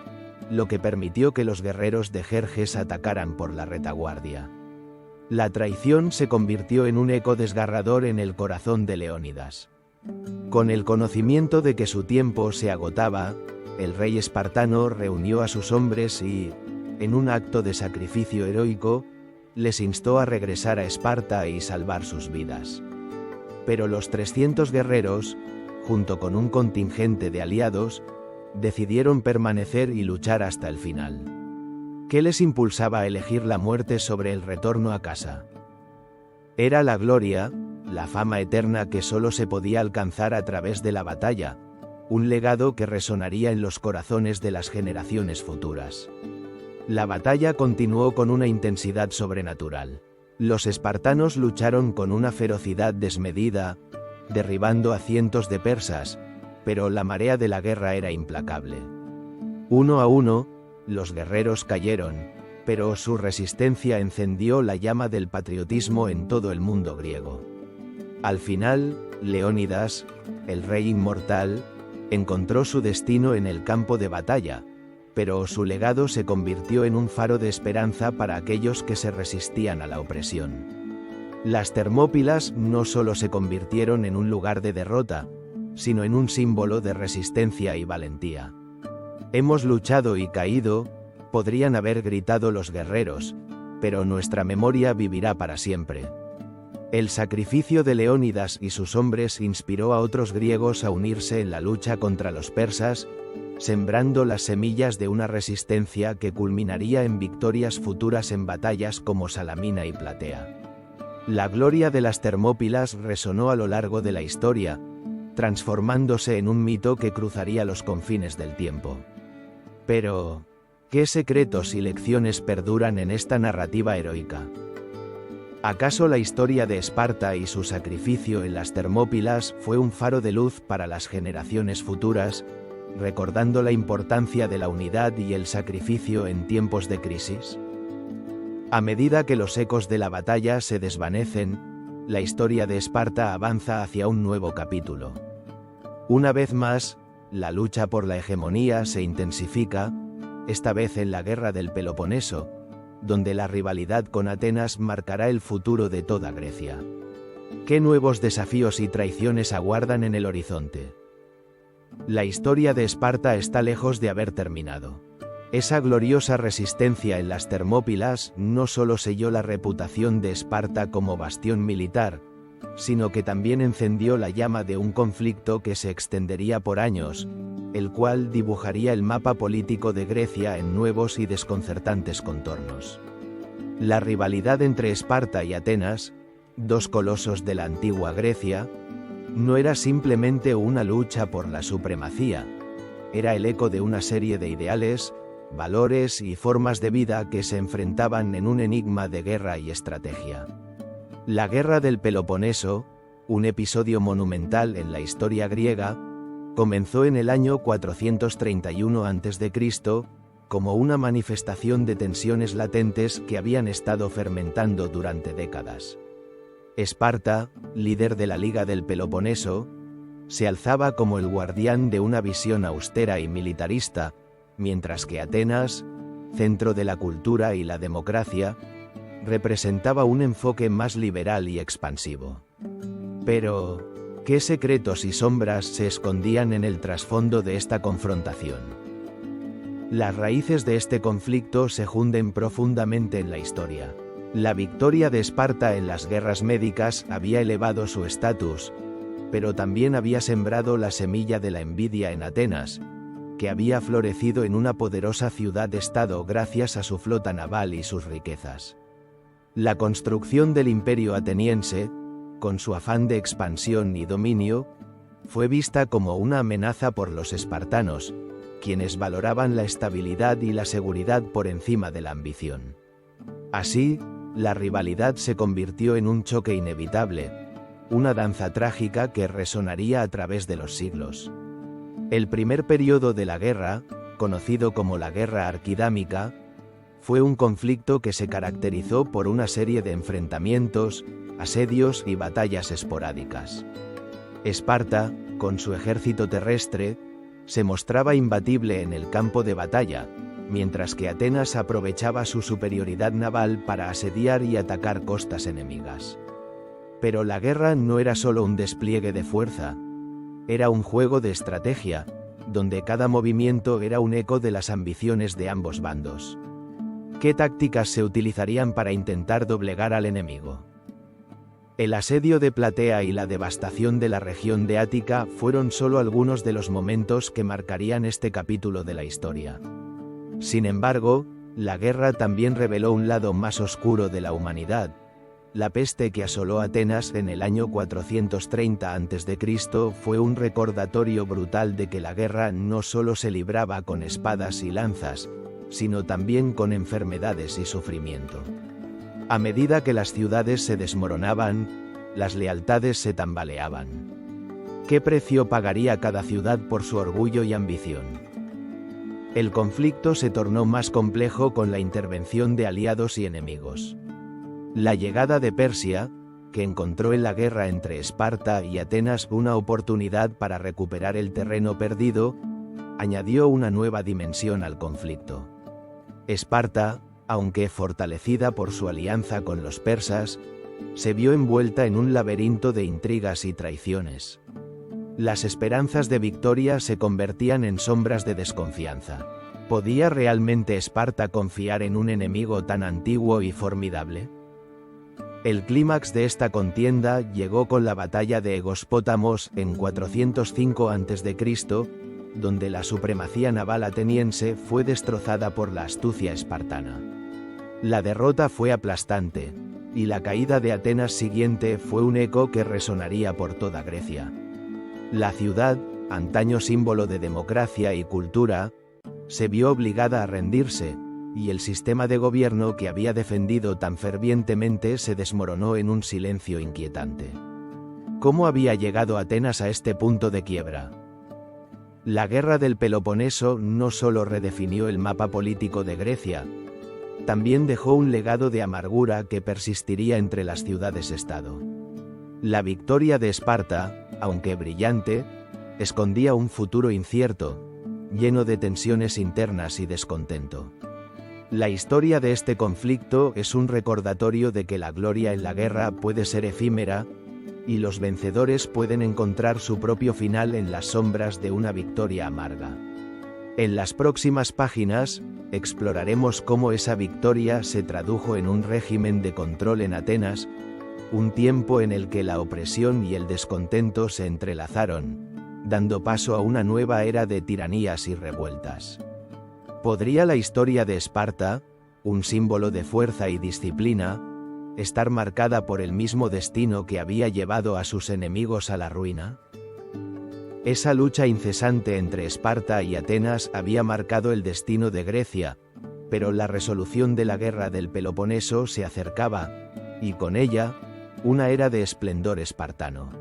lo que permitió que los guerreros de Jerjes atacaran por la retaguardia. La traición se convirtió en un eco desgarrador en el corazón de Leónidas. Con el conocimiento de que su tiempo se agotaba, el rey espartano reunió a sus hombres y, en un acto de sacrificio heroico, les instó a regresar a Esparta y salvar sus vidas. Pero los 300 guerreros, junto con un contingente de aliados, decidieron permanecer y luchar hasta el final. ¿Qué les impulsaba a elegir la muerte sobre el retorno a casa? Era la gloria, la fama eterna que solo se podía alcanzar a través de la batalla, un legado que resonaría en los corazones de las generaciones futuras. La batalla continuó con una intensidad sobrenatural. Los espartanos lucharon con una ferocidad desmedida, derribando a cientos de persas, pero la marea de la guerra era implacable. Uno a uno, los guerreros cayeron, pero su resistencia encendió la llama del patriotismo en todo el mundo griego. Al final, Leónidas, el rey inmortal, encontró su destino en el campo de batalla, pero su legado se convirtió en un faro de esperanza para aquellos que se resistían a la opresión. Las Termópilas no solo se convirtieron en un lugar de derrota, sino en un símbolo de resistencia y valentía. Hemos luchado y caído, podrían haber gritado los guerreros, pero nuestra memoria vivirá para siempre. El sacrificio de Leónidas y sus hombres inspiró a otros griegos a unirse en la lucha contra los persas, sembrando las semillas de una resistencia que culminaría en victorias futuras en batallas como Salamina y Platea. La gloria de las Termópilas resonó a lo largo de la historia, transformándose en un mito que cruzaría los confines del tiempo. Pero, ¿qué secretos y lecciones perduran en esta narrativa heroica? ¿Acaso la historia de Esparta y su sacrificio en las Termópilas fue un faro de luz para las generaciones futuras, recordando la importancia de la unidad y el sacrificio en tiempos de crisis? A medida que los ecos de la batalla se desvanecen, la historia de Esparta avanza hacia un nuevo capítulo. Una vez más, la lucha por la hegemonía se intensifica, esta vez en la guerra del Peloponeso, donde la rivalidad con Atenas marcará el futuro de toda Grecia. ¿Qué nuevos desafíos y traiciones aguardan en el horizonte? La historia de Esparta está lejos de haber terminado. Esa gloriosa resistencia en las Termópilas no solo selló la reputación de Esparta como bastión militar, sino que también encendió la llama de un conflicto que se extendería por años, el cual dibujaría el mapa político de Grecia en nuevos y desconcertantes contornos. La rivalidad entre Esparta y Atenas, dos colosos de la antigua Grecia, no era simplemente una lucha por la supremacía, era el eco de una serie de ideales, valores y formas de vida que se enfrentaban en un enigma de guerra y estrategia. La Guerra del Peloponeso, un episodio monumental en la historia griega, comenzó en el año 431 a.C., como una manifestación de tensiones latentes que habían estado fermentando durante décadas. Esparta, líder de la Liga del Peloponeso, se alzaba como el guardián de una visión austera y militarista, mientras que Atenas, centro de la cultura y la democracia, representaba un enfoque más liberal y expansivo. Pero, ¿qué secretos y sombras se escondían en el trasfondo de esta confrontación? Las raíces de este conflicto se hunden profundamente en la historia. La victoria de Esparta en las guerras médicas había elevado su estatus, pero también había sembrado la semilla de la envidia en Atenas, que había florecido en una poderosa ciudad-estado gracias a su flota naval y sus riquezas. La construcción del imperio ateniense, con su afán de expansión y dominio, fue vista como una amenaza por los espartanos, quienes valoraban la estabilidad y la seguridad por encima de la ambición. Así, la rivalidad se convirtió en un choque inevitable, una danza trágica que resonaría a través de los siglos. El primer periodo de la guerra, conocido como la Guerra Arquidámica, fue un conflicto que se caracterizó por una serie de enfrentamientos, asedios y batallas esporádicas. Esparta, con su ejército terrestre, se mostraba imbatible en el campo de batalla, mientras que Atenas aprovechaba su superioridad naval para asediar y atacar costas enemigas. Pero la guerra no era solo un despliegue de fuerza, era un juego de estrategia, donde cada movimiento era un eco de las ambiciones de ambos bandos. ¿Qué tácticas se utilizarían para intentar doblegar al enemigo? El asedio de Platea y la devastación de la región de Ática fueron solo algunos de los momentos que marcarían este capítulo de la historia. Sin embargo, la guerra también reveló un lado más oscuro de la humanidad. La peste que asoló Atenas en el año 430 a.C. fue un recordatorio brutal de que la guerra no solo se libraba con espadas y lanzas, sino también con enfermedades y sufrimiento. A medida que las ciudades se desmoronaban, las lealtades se tambaleaban. ¿Qué precio pagaría cada ciudad por su orgullo y ambición? El conflicto se tornó más complejo con la intervención de aliados y enemigos. La llegada de Persia, que encontró en la guerra entre Esparta y Atenas una oportunidad para recuperar el terreno perdido, añadió una nueva dimensión al conflicto. Esparta, aunque fortalecida por su alianza con los persas, se vio envuelta en un laberinto de intrigas y traiciones. Las esperanzas de victoria se convertían en sombras de desconfianza. ¿Podía realmente Esparta confiar en un enemigo tan antiguo y formidable? El clímax de esta contienda llegó con la batalla de Egospótamos en 405 a.C., donde la supremacía naval ateniense fue destrozada por la astucia espartana. La derrota fue aplastante, y la caída de Atenas siguiente fue un eco que resonaría por toda Grecia. La ciudad, antaño símbolo de democracia y cultura, se vio obligada a rendirse, y el sistema de gobierno que había defendido tan fervientemente se desmoronó en un silencio inquietante. ¿Cómo había llegado Atenas a este punto de quiebra? La Guerra del Peloponeso no solo redefinió el mapa político de Grecia, también dejó un legado de amargura que persistiría entre las ciudades-estado. La victoria de Esparta, aunque brillante, escondía un futuro incierto, lleno de tensiones internas y descontento. La historia de este conflicto es un recordatorio de que la gloria en la guerra puede ser efímera, y los vencedores pueden encontrar su propio final en las sombras de una victoria amarga. En las próximas páginas, exploraremos cómo esa victoria se tradujo en un régimen de control en Atenas, un tiempo en el que la opresión y el descontento se entrelazaron, dando paso a una nueva era de tiranías y revueltas. ¿Podría la historia de Esparta, un símbolo de fuerza y disciplina, estar marcada por el mismo destino que había llevado a sus enemigos a la ruina? Esa lucha incesante entre Esparta y Atenas había marcado el destino de Grecia, pero la resolución de la guerra del Peloponeso se acercaba, y con ella, una era de esplendor espartano.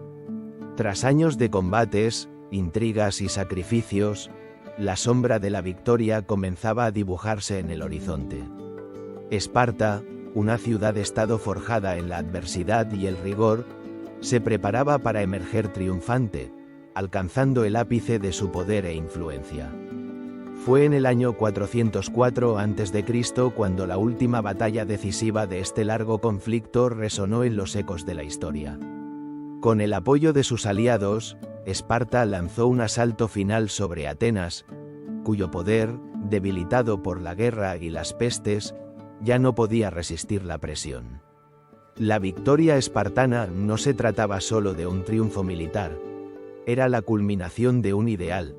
Tras años de combates, intrigas y sacrificios, la sombra de la victoria comenzaba a dibujarse en el horizonte. Esparta, una ciudad-estado forjada en la adversidad y el rigor, se preparaba para emerger triunfante, alcanzando el ápice de su poder e influencia. Fue en el año 404 a.C. cuando la última batalla decisiva de este largo conflicto resonó en los ecos de la historia. Con el apoyo de sus aliados, Esparta lanzó un asalto final sobre Atenas, cuyo poder, debilitado por la guerra y las pestes, ya no podía resistir la presión. La victoria espartana no se trataba solo de un triunfo militar, era la culminación de un ideal,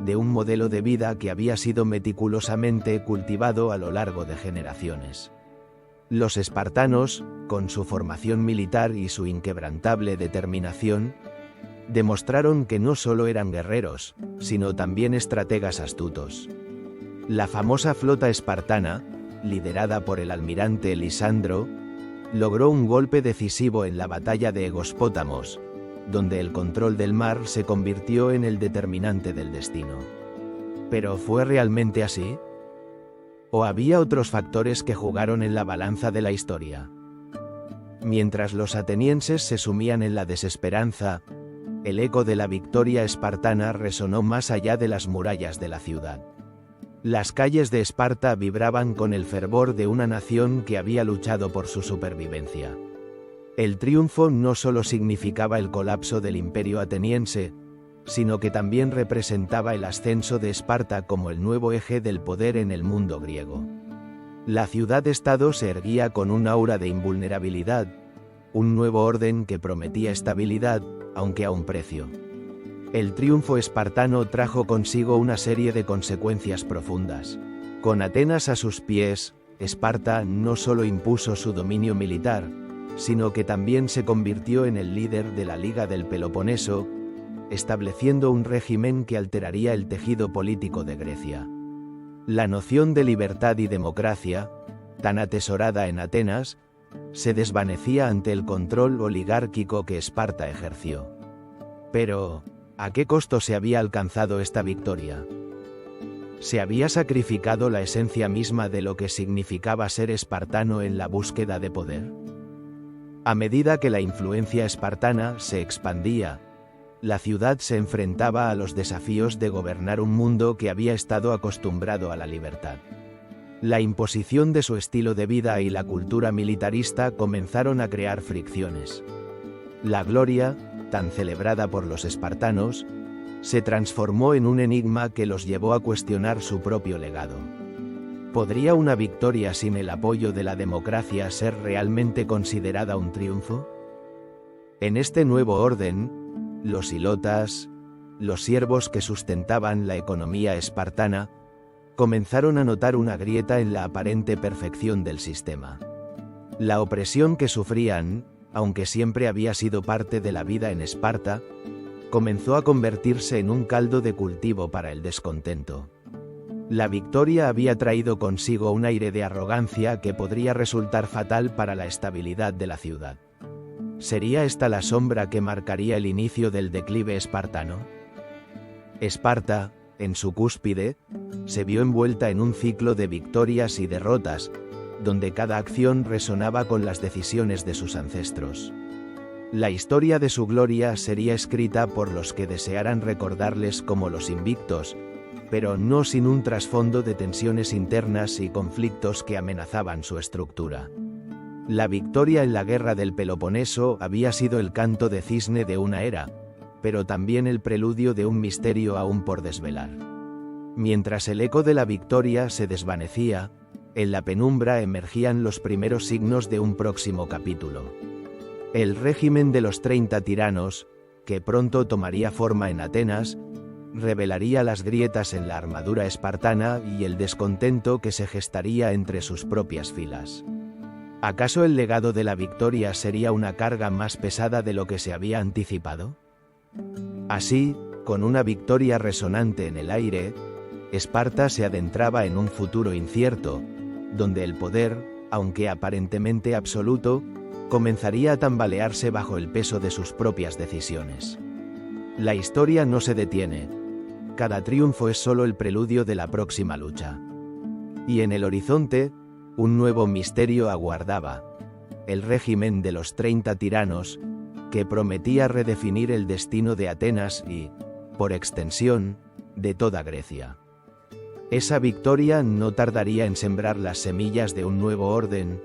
de un modelo de vida que había sido meticulosamente cultivado a lo largo de generaciones. Los espartanos, con su formación militar y su inquebrantable determinación, demostraron que no solo eran guerreros, sino también estrategas astutos. La famosa flota espartana, liderada por el almirante Lisandro, logró un golpe decisivo en la batalla de Egospótamos, donde el control del mar se convirtió en el determinante del destino. ¿Pero fue realmente así? ¿O había otros factores que jugaron en la balanza de la historia? Mientras los atenienses se sumían en la desesperanza, el eco de la victoria espartana resonó más allá de las murallas de la ciudad. Las calles de Esparta vibraban con el fervor de una nación que había luchado por su supervivencia. El triunfo no solo significaba el colapso del imperio ateniense, sino que también representaba el ascenso de Esparta como el nuevo eje del poder en el mundo griego. La ciudad-estado se erguía con un aura de invulnerabilidad, un nuevo orden que prometía estabilidad, aunque a un precio. El triunfo espartano trajo consigo una serie de consecuencias profundas. Con Atenas a sus pies, Esparta no solo impuso su dominio militar, sino que también se convirtió en el líder de la Liga del Peloponeso, estableciendo un régimen que alteraría el tejido político de Grecia. La noción de libertad y democracia, tan atesorada en Atenas, se desvanecía ante el control oligárquico que Esparta ejerció. Pero, ¿a qué costo se había alcanzado esta victoria? ¿Se había sacrificado la esencia misma de lo que significaba ser espartano en la búsqueda de poder? A medida que la influencia espartana se expandía, la ciudad se enfrentaba a los desafíos de gobernar un mundo que había estado acostumbrado a la libertad. La imposición de su estilo de vida y la cultura militarista comenzaron a crear fricciones. La gloria, tan celebrada por los espartanos, se transformó en un enigma que los llevó a cuestionar su propio legado. ¿Podría una victoria sin el apoyo de la democracia ser realmente considerada un triunfo? En este nuevo orden, los hilotas, los siervos que sustentaban la economía espartana, comenzaron a notar una grieta en la aparente perfección del sistema. La opresión que sufrían, aunque siempre había sido parte de la vida en Esparta, comenzó a convertirse en un caldo de cultivo para el descontento. La victoria había traído consigo un aire de arrogancia que podría resultar fatal para la estabilidad de la ciudad. ¿Sería esta la sombra que marcaría el inicio del declive espartano? Esparta, en su cúspide, se vio envuelta en un ciclo de victorias y derrotas, donde cada acción resonaba con las decisiones de sus ancestros. La historia de su gloria sería escrita por los que desearan recordarles como los invictos, pero no sin un trasfondo de tensiones internas y conflictos que amenazaban su estructura. La victoria en la guerra del Peloponeso había sido el canto de cisne de una era, pero también el preludio de un misterio aún por desvelar. Mientras el eco de la victoria se desvanecía, en la penumbra emergían los primeros signos de un próximo capítulo. El régimen de los 30 tiranos, que pronto tomaría forma en Atenas, revelaría las grietas en la armadura espartana y el descontento que se gestaría entre sus propias filas. ¿Acaso el legado de la victoria sería una carga más pesada de lo que se había anticipado? Así, Con una victoria resonante en el aire, Esparta se adentraba en un futuro incierto, donde el poder, aunque aparentemente absoluto, comenzaría a tambalearse bajo el peso de sus propias decisiones. La historia no se detiene. Cada triunfo es solo el preludio de la próxima lucha. Y en el horizonte, un nuevo misterio aguardaba: el régimen de los 30 tiranos, que prometía redefinir el destino de Atenas y, por extensión, de toda Grecia. Esa victoria no tardaría en sembrar las semillas de un nuevo orden,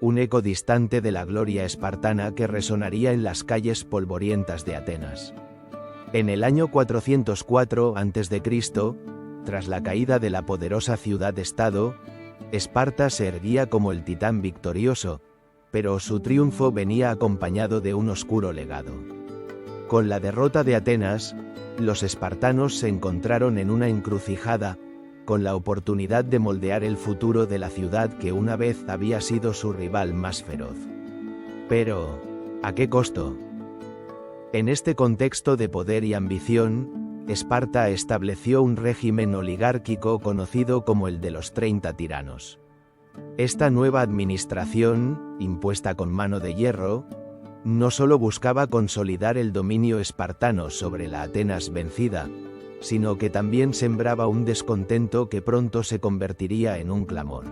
un eco distante de la gloria espartana que resonaría en las calles polvorientas de Atenas. En el año 404 a.C., tras la caída de la poderosa ciudad-estado, Esparta se erguía como el titán victorioso, pero su triunfo venía acompañado de un oscuro legado. Con la derrota de Atenas, los espartanos se encontraron en una encrucijada, con la oportunidad de moldear el futuro de la ciudad que una vez había sido su rival más feroz. Pero, ¿a qué costo? En este contexto de poder y ambición, Esparta estableció un régimen oligárquico conocido como el de los 30 tiranos. Esta nueva administración, impuesta con mano de hierro, no solo buscaba consolidar el dominio espartano sobre la Atenas vencida, sino que también sembraba un descontento que pronto se convertiría en un clamor.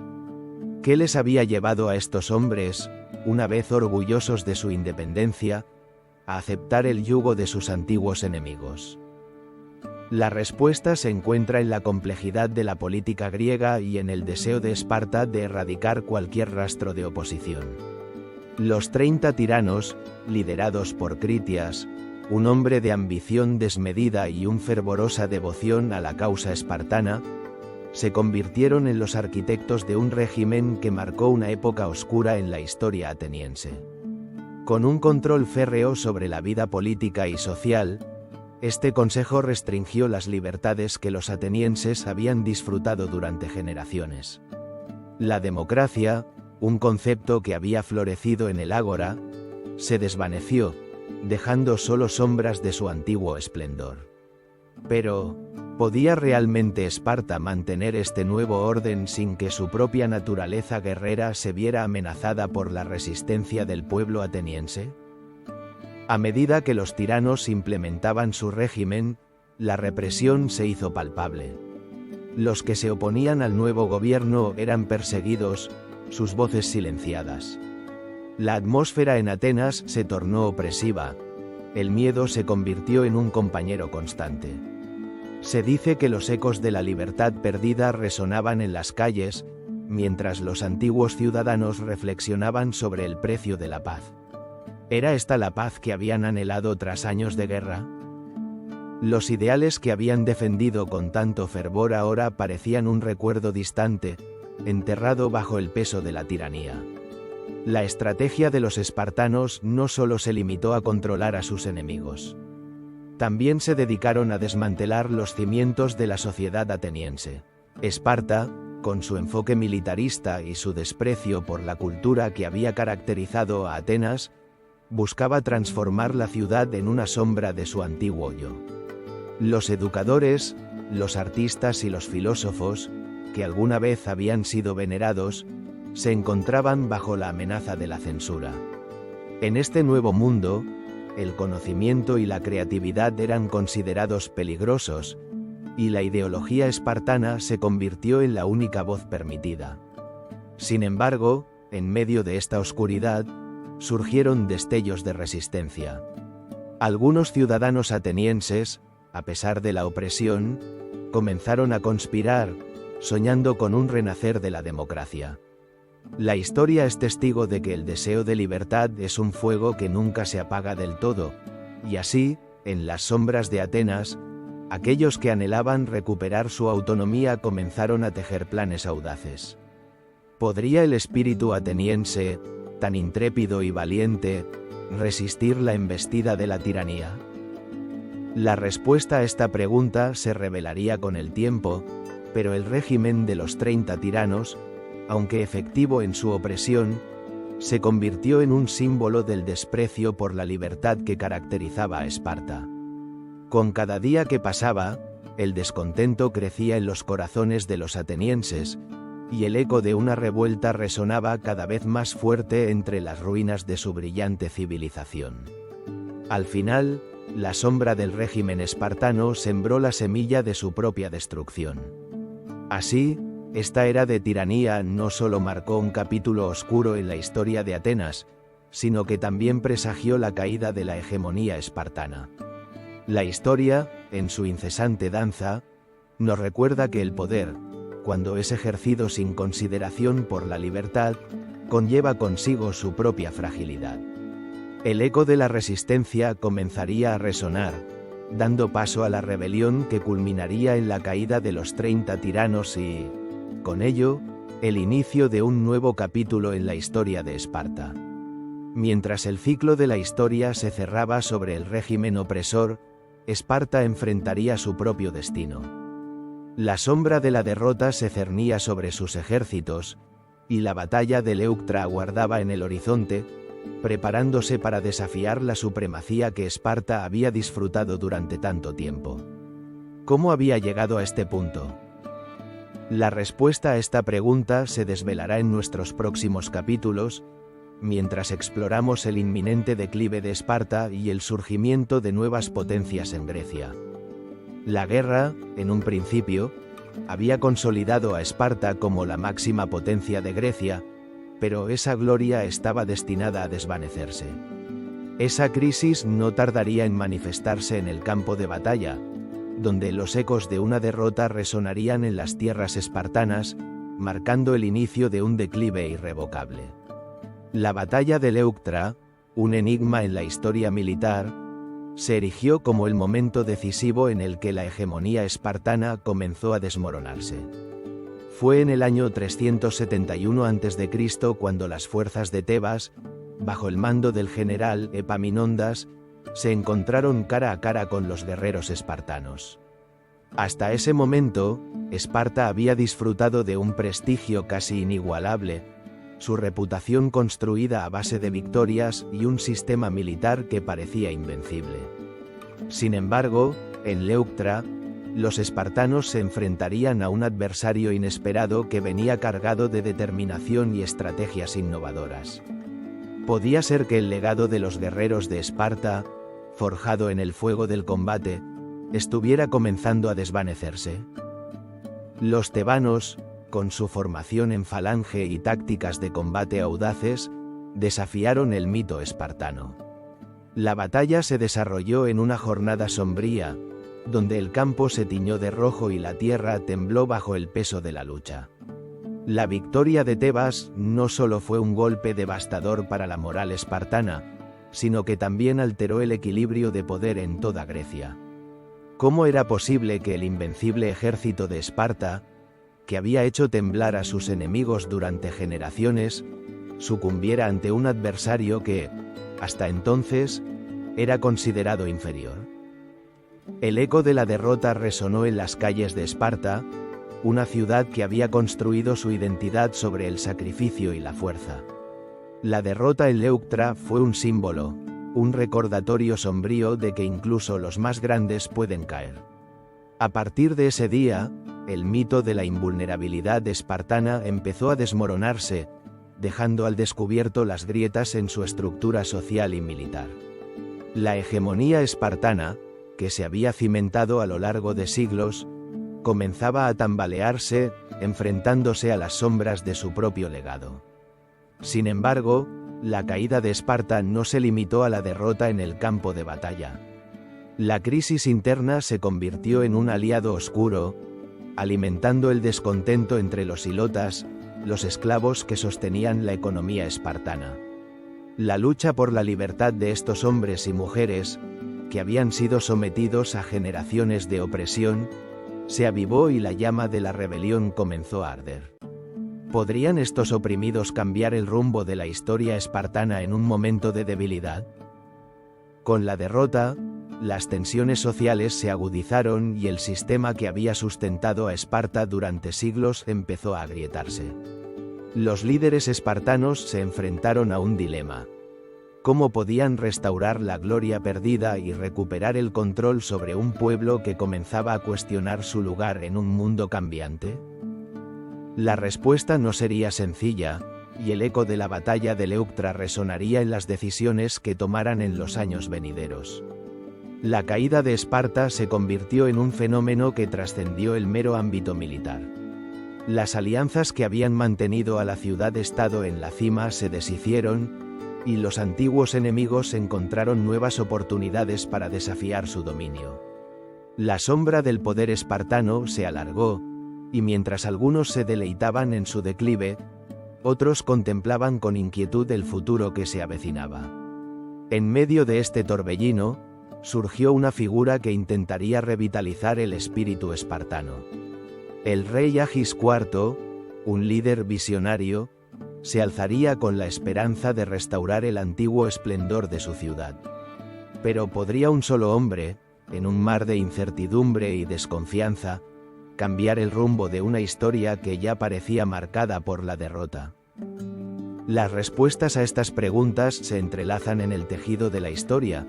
¿Qué les había llevado a estos hombres, una vez orgullosos de su independencia, a aceptar el yugo de sus antiguos enemigos? La respuesta se encuentra en la complejidad de la política griega y en el deseo de Esparta de erradicar cualquier rastro de oposición. Los 30 tiranos, liderados por Critias, un hombre de ambición desmedida y una fervorosa devoción a la causa espartana, se convirtieron en los arquitectos de un régimen que marcó una época oscura en la historia ateniense. Con un control férreo sobre la vida política y social, este consejo restringió las libertades que los atenienses habían disfrutado durante generaciones. La democracia, un concepto que había florecido en el ágora, se desvaneció, dejando solo sombras de su antiguo esplendor. Pero, ¿podía realmente Esparta mantener este nuevo orden sin que su propia naturaleza guerrera se viera amenazada por la resistencia del pueblo ateniense? A medida que los tiranos implementaban su régimen, la represión se hizo palpable. Los que se oponían al nuevo gobierno eran perseguidos, sus voces silenciadas. La atmósfera en Atenas se tornó opresiva, el miedo se convirtió en un compañero constante. Se dice que los ecos de la libertad perdida resonaban en las calles, mientras los antiguos ciudadanos reflexionaban sobre el precio de la paz. ¿Era esta la paz que habían anhelado tras años de guerra? Los ideales que habían defendido con tanto fervor ahora parecían un recuerdo distante, enterrado bajo el peso de la tiranía. La estrategia de los espartanos no solo se limitó a controlar a sus enemigos. También se dedicaron a desmantelar los cimientos de la sociedad ateniense. Esparta, con su enfoque militarista y su desprecio por la cultura que había caracterizado a Atenas, buscaba transformar la ciudad en una sombra de su antiguo yo. Los educadores, los artistas y los filósofos, que alguna vez habían sido venerados, se encontraban bajo la amenaza de la censura. En este nuevo mundo, el conocimiento y la creatividad eran considerados peligrosos, y la ideología espartana se convirtió en la única voz permitida. Sin embargo, en medio de esta oscuridad, surgieron destellos de resistencia. Algunos ciudadanos atenienses, a pesar de la opresión, comenzaron a conspirar, soñando con un renacer de la democracia. La historia es testigo de que el deseo de libertad es un fuego que nunca se apaga del todo, y así, en las sombras de Atenas, aquellos que anhelaban recuperar su autonomía comenzaron a tejer planes audaces. ¿Podría el espíritu ateniense, tan intrépido y valiente, resistir la embestida de la tiranía? La respuesta a esta pregunta se revelaría con el tiempo, pero el régimen de los 30 tiranos, aunque efectivo en su opresión, se convirtió en un símbolo del desprecio por la libertad que caracterizaba a Esparta. Con cada día que pasaba, el descontento crecía en los corazones de los atenienses, y el eco de una revuelta resonaba cada vez más fuerte entre las ruinas de su brillante civilización. Al final, la sombra del régimen espartano sembró la semilla de su propia destrucción. Así, esta era de tiranía no solo marcó un capítulo oscuro en la historia de Atenas, sino que también presagió la caída de la hegemonía espartana. La historia, en su incesante danza, nos recuerda que el poder, cuando es ejercido sin consideración por la libertad, conlleva consigo su propia fragilidad. El eco de la resistencia comenzaría a resonar, dando paso a la rebelión que culminaría en la caída de los 30 tiranos y, con ello, el inicio de un nuevo capítulo en la historia de Esparta. Mientras el ciclo de la historia se cerraba sobre el régimen opresor, Esparta enfrentaría su propio destino. La sombra de la derrota se cernía sobre sus ejércitos, y la batalla de Leuctra aguardaba en el horizonte, preparándose para desafiar la supremacía que Esparta había disfrutado durante tanto tiempo. ¿Cómo había llegado a este punto? La respuesta a esta pregunta se desvelará en nuestros próximos capítulos, mientras exploramos el inminente declive de Esparta y el surgimiento de nuevas potencias en Grecia. La guerra, en un principio, había consolidado a Esparta como la máxima potencia de Grecia, pero esa gloria estaba destinada a desvanecerse. Esa crisis no tardaría en manifestarse en el campo de batalla, donde los ecos de una derrota resonarían en las tierras espartanas, marcando el inicio de un declive irrevocable. La batalla de Leuctra, un enigma en la historia militar, se erigió como el momento decisivo en el que la hegemonía espartana comenzó a desmoronarse. Fue en el año 371 a.C. cuando las fuerzas de Tebas, bajo el mando del general Epaminondas, se encontraron cara a cara con los guerreros espartanos. Hasta ese momento, Esparta había disfrutado de un prestigio casi inigualable, su reputación construida a base de victorias y un sistema militar que parecía invencible. Sin embargo, en Leuctra, los espartanos se enfrentarían a un adversario inesperado que venía cargado de determinación y estrategias innovadoras. Podía ser que el legado de los guerreros de Esparta, forjado en el fuego del combate, estuviera comenzando a desvanecerse. Los tebanos, con su formación en falange y tácticas de combate audaces, desafiaron el mito espartano. La batalla se desarrolló en una jornada sombría, donde el campo se tiñó de rojo y la tierra tembló bajo el peso de la lucha. La victoria de Tebas no solo fue un golpe devastador para la moral espartana, sino que también alteró el equilibrio de poder en toda Grecia. ¿Cómo era posible que el invencible ejército de Esparta, que había hecho temblar a sus enemigos durante generaciones, sucumbiera ante un adversario que, hasta entonces, era considerado inferior? El eco de la derrota resonó en las calles de Esparta, una ciudad que había construido su identidad sobre el sacrificio y la fuerza. La derrota en Leuctra fue un símbolo, un recordatorio sombrío de que incluso los más grandes pueden caer. A partir de ese día, el mito de la invulnerabilidad espartana empezó a desmoronarse, dejando al descubierto las grietas en su estructura social y militar. La hegemonía espartana, que se había cimentado a lo largo de siglos, comenzaba a tambalearse, enfrentándose a las sombras de su propio legado. Sin embargo, la caída de Esparta no se limitó a la derrota en el campo de batalla. La crisis interna se convirtió en un aliado oscuro, alimentando el descontento entre los hilotas, los esclavos que sostenían la economía espartana. La lucha por la libertad de estos hombres y mujeres, que habían sido sometidos a generaciones de opresión, se avivó y la llama de la rebelión comenzó a arder. ¿Podrían estos oprimidos cambiar el rumbo de la historia espartana en un momento de debilidad? Con la derrota, las tensiones sociales se agudizaron y el sistema que había sustentado a Esparta durante siglos empezó a agrietarse. Los líderes espartanos se enfrentaron a un dilema. ¿Cómo podían restaurar la gloria perdida y recuperar el control sobre un pueblo que comenzaba a cuestionar su lugar en un mundo cambiante? La respuesta no sería sencilla, y el eco de la batalla de Leuctra resonaría en las decisiones que tomaran en los años venideros. La caída de Esparta se convirtió en un fenómeno que trascendió el mero ámbito militar. Las alianzas que habían mantenido a la ciudad-estado en la cima se deshicieron, y los antiguos enemigos encontraron nuevas oportunidades para desafiar su dominio. La sombra del poder espartano se alargó, y mientras algunos se deleitaban en su declive, otros contemplaban con inquietud el futuro que se avecinaba. En medio de este torbellino, surgió una figura que intentaría revitalizar el espíritu espartano. El rey Agis IV, un líder visionario, se alzaría con la esperanza de restaurar el antiguo esplendor de su ciudad. Pero ¿podría un solo hombre, en un mar de incertidumbre y desconfianza, cambiar el rumbo de una historia que ya parecía marcada por la derrota? Las respuestas a estas preguntas se entrelazan en el tejido de la historia,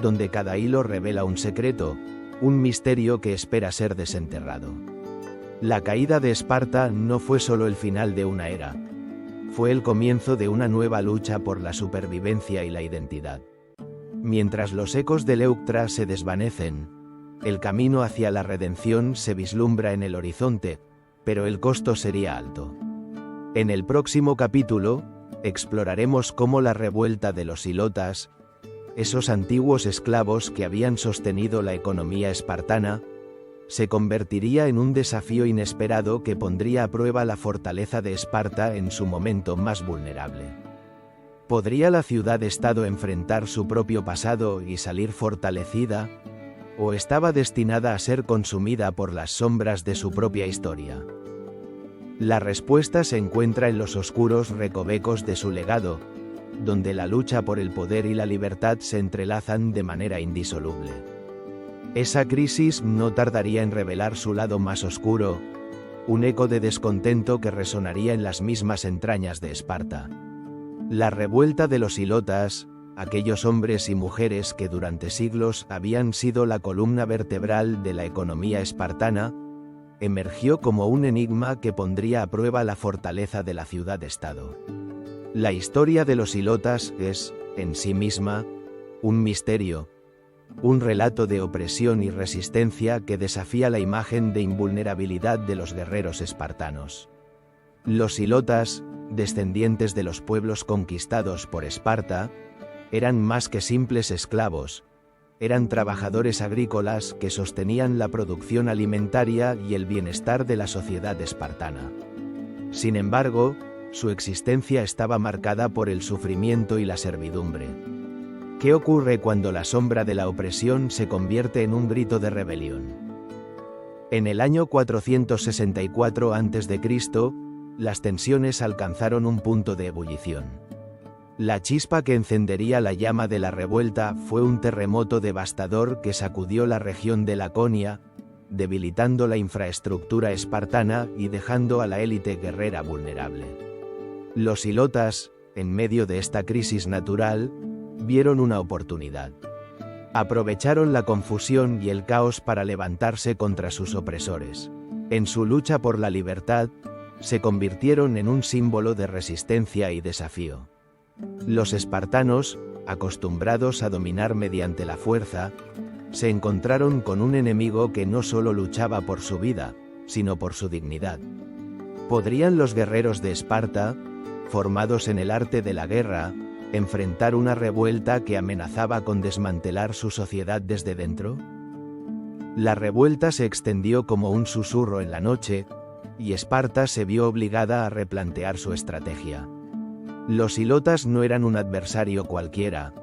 donde cada hilo revela un secreto, un misterio que espera ser desenterrado. La caída de Esparta no fue solo el final de una era, fue el comienzo de una nueva lucha por la supervivencia y la identidad. Mientras los ecos de Leuctra se desvanecen, el camino hacia la redención se vislumbra en el horizonte, pero el costo sería alto. En el próximo capítulo, exploraremos cómo la revuelta de los ilotas, esos antiguos esclavos que habían sostenido la economía espartana, se convertiría en un desafío inesperado que pondría a prueba la fortaleza de Esparta en su momento más vulnerable. ¿Podría la ciudad-estado enfrentar su propio pasado y salir fortalecida? ¿O estaba destinada a ser consumida por las sombras de su propia historia? La respuesta se encuentra en los oscuros recovecos de su legado, donde la lucha por el poder y la libertad se entrelazan de manera indisoluble. Esa crisis no tardaría en revelar su lado más oscuro, un eco de descontento que resonaría en las mismas entrañas de Esparta. La revuelta de los ilotas, aquellos hombres y mujeres que durante siglos habían sido la columna vertebral de la economía espartana, emergió como un enigma que pondría a prueba la fortaleza de la ciudad-estado. La historia de los ilotas es, en sí misma, un misterio, un relato de opresión y resistencia que desafía la imagen de invulnerabilidad de los guerreros espartanos. Los ilotas, descendientes de los pueblos conquistados por Esparta, eran más que simples esclavos, eran trabajadores agrícolas que sostenían la producción alimentaria y el bienestar de la sociedad espartana. Sin embargo, su existencia estaba marcada por el sufrimiento y la servidumbre. ¿Qué ocurre cuando la sombra de la opresión se convierte en un grito de rebelión? En el año 464 a.C., las tensiones alcanzaron un punto de ebullición. La chispa que encendería la llama de la revuelta fue un terremoto devastador que sacudió la región de Laconia, debilitando la infraestructura espartana y dejando a la élite guerrera vulnerable. Los ilotas, en medio de esta crisis natural, vieron una oportunidad. Aprovecharon la confusión y el caos para levantarse contra sus opresores. En su lucha por la libertad, se convirtieron en un símbolo de resistencia y desafío. Los espartanos, acostumbrados a dominar mediante la fuerza, se encontraron con un enemigo que no solo luchaba por su vida, sino por su dignidad. ¿Podrían los guerreros de Esparta, formados en el arte de la guerra, enfrentar una revuelta que amenazaba con desmantelar su sociedad desde dentro? La revuelta se extendió como un susurro en la noche, y Esparta se vio obligada a replantear su estrategia. Los ilotas no eran un adversario cualquiera,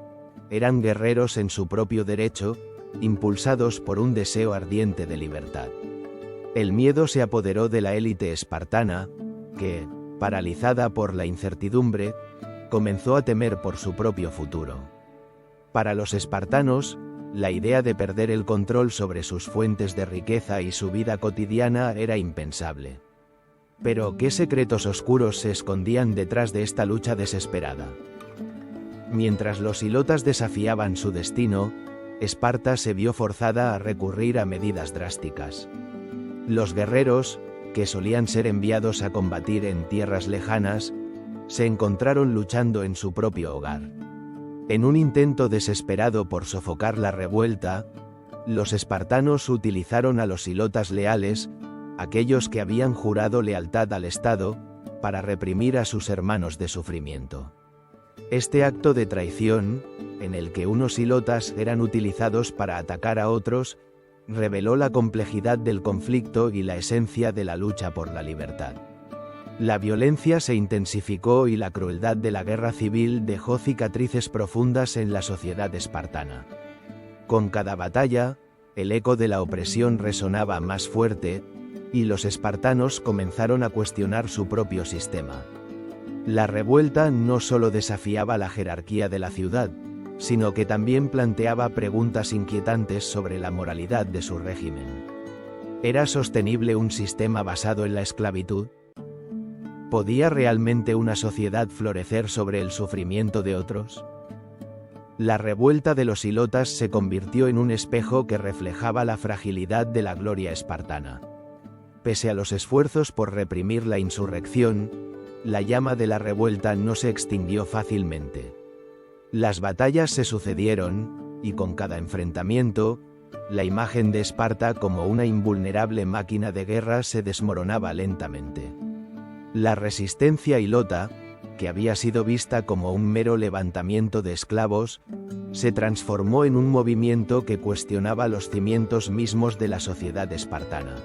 eran guerreros en su propio derecho, impulsados por un deseo ardiente de libertad. El miedo se apoderó de la élite espartana, que, paralizada por la incertidumbre, comenzó a temer por su propio futuro. Para los espartanos, la idea de perder el control sobre sus fuentes de riqueza y su vida cotidiana era impensable. Pero, ¿qué secretos oscuros se escondían detrás de esta lucha desesperada? Mientras los ilotas desafiaban su destino, Esparta se vio forzada a recurrir a medidas drásticas. Los guerreros, que solían ser enviados a combatir en tierras lejanas, se encontraron luchando en su propio hogar. En un intento desesperado por sofocar la revuelta, los espartanos utilizaron a los ilotas leales, aquellos que habían jurado lealtad al Estado, para reprimir a sus hermanos de sufrimiento. Este acto de traición, en el que unos ilotas eran utilizados para atacar a otros, reveló la complejidad del conflicto y la esencia de la lucha por la libertad. La violencia se intensificó y la crueldad de la guerra civil dejó cicatrices profundas en la sociedad espartana. Con cada batalla, el eco de la opresión resonaba más fuerte, y los espartanos comenzaron a cuestionar su propio sistema. La revuelta no solo desafiaba la jerarquía de la ciudad, sino que también planteaba preguntas inquietantes sobre la moralidad de su régimen. ¿Era sostenible un sistema basado en la esclavitud? ¿Podía realmente una sociedad florecer sobre el sufrimiento de otros? La revuelta de los ilotas se convirtió en un espejo que reflejaba la fragilidad de la gloria espartana. Pese a los esfuerzos por reprimir la insurrección, la llama de la revuelta no se extinguió fácilmente. Las batallas se sucedieron, y con cada enfrentamiento, la imagen de Esparta como una invulnerable máquina de guerra se desmoronaba lentamente. La resistencia ilota, que había sido vista como un mero levantamiento de esclavos, se transformó en un movimiento que cuestionaba los cimientos mismos de la sociedad espartana.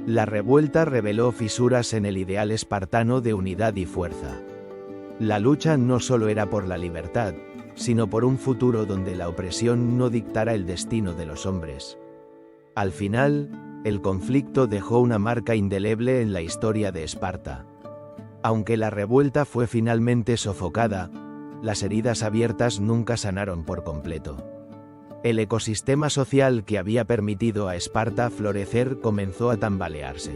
La revuelta reveló fisuras en el ideal espartano de unidad y fuerza. La lucha no solo era por la libertad, sino por un futuro donde la opresión no dictara el destino de los hombres. Al final, el conflicto dejó una marca indeleble en la historia de Esparta. Aunque la revuelta fue finalmente sofocada, las heridas abiertas nunca sanaron por completo. El ecosistema social que había permitido a Esparta florecer comenzó a tambalearse.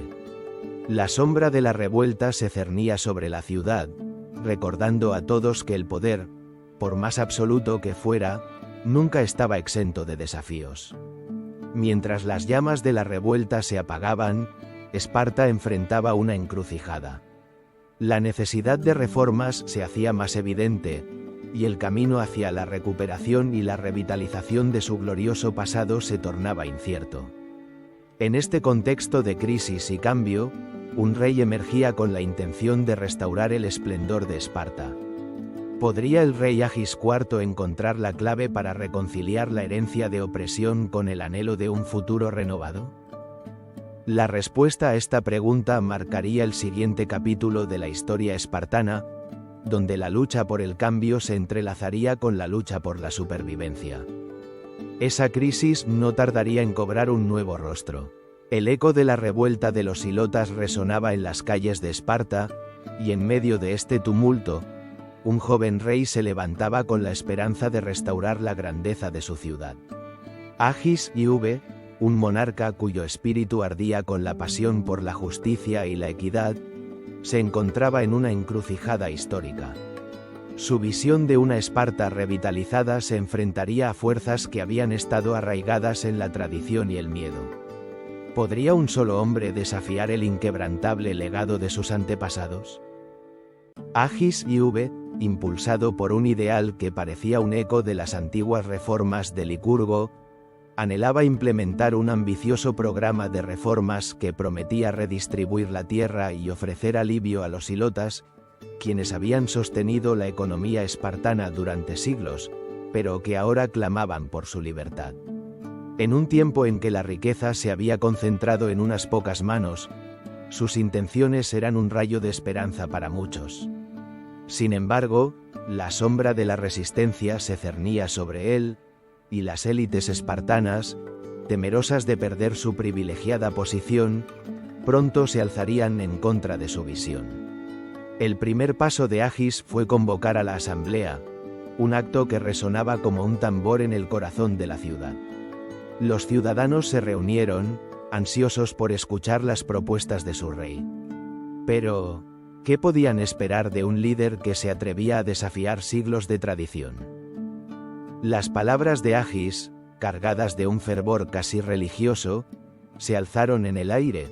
La sombra de la revuelta se cernía sobre la ciudad, recordando a todos que el poder, por más absoluto que fuera, nunca estaba exento de desafíos. Mientras las llamas de la revuelta se apagaban, Esparta enfrentaba una encrucijada. La necesidad de reformas se hacía más evidente, y el camino hacia la recuperación y la revitalización de su glorioso pasado se tornaba incierto. En este contexto de crisis y cambio, un rey emergía con la intención de restaurar el esplendor de Esparta. ¿Podría el rey Agis IV encontrar la clave para reconciliar la herencia de opresión con el anhelo de un futuro renovado? La respuesta a esta pregunta marcaría el siguiente capítulo de la historia espartana, donde la lucha por el cambio se entrelazaría con la lucha por la supervivencia. Esa crisis no tardaría en cobrar un nuevo rostro. El eco de la revuelta de los ilotas resonaba en las calles de Esparta, y en medio de este tumulto, un joven rey se levantaba con la esperanza de restaurar la grandeza de su ciudad. Agis IV, un monarca cuyo espíritu ardía con la pasión por la justicia y la equidad, se encontraba en una encrucijada histórica. Su visión de una Esparta revitalizada se enfrentaría a fuerzas que habían estado arraigadas en la tradición y el miedo. ¿Podría un solo hombre desafiar el inquebrantable legado de sus antepasados? Agis IV, impulsado por un ideal que parecía un eco de las antiguas reformas de Licurgo, anhelaba implementar un ambicioso programa de reformas que prometía redistribuir la tierra y ofrecer alivio a los ilotas, quienes habían sostenido la economía espartana durante siglos, pero que ahora clamaban por su libertad. En un tiempo en que la riqueza se había concentrado en unas pocas manos, sus intenciones eran un rayo de esperanza para muchos. Sin embargo, la sombra de la resistencia se cernía sobre él, y las élites espartanas, temerosas de perder su privilegiada posición, pronto se alzarían en contra de su visión. El primer paso de Agis fue convocar a la asamblea, un acto que resonaba como un tambor en el corazón de la ciudad. Los ciudadanos se reunieron, ansiosos por escuchar las propuestas de su rey. Pero, ¿Qué podían esperar de un líder que se atrevía a desafiar siglos de tradición? Las palabras de Agis, cargadas de un fervor casi religioso, se alzaron en el aire,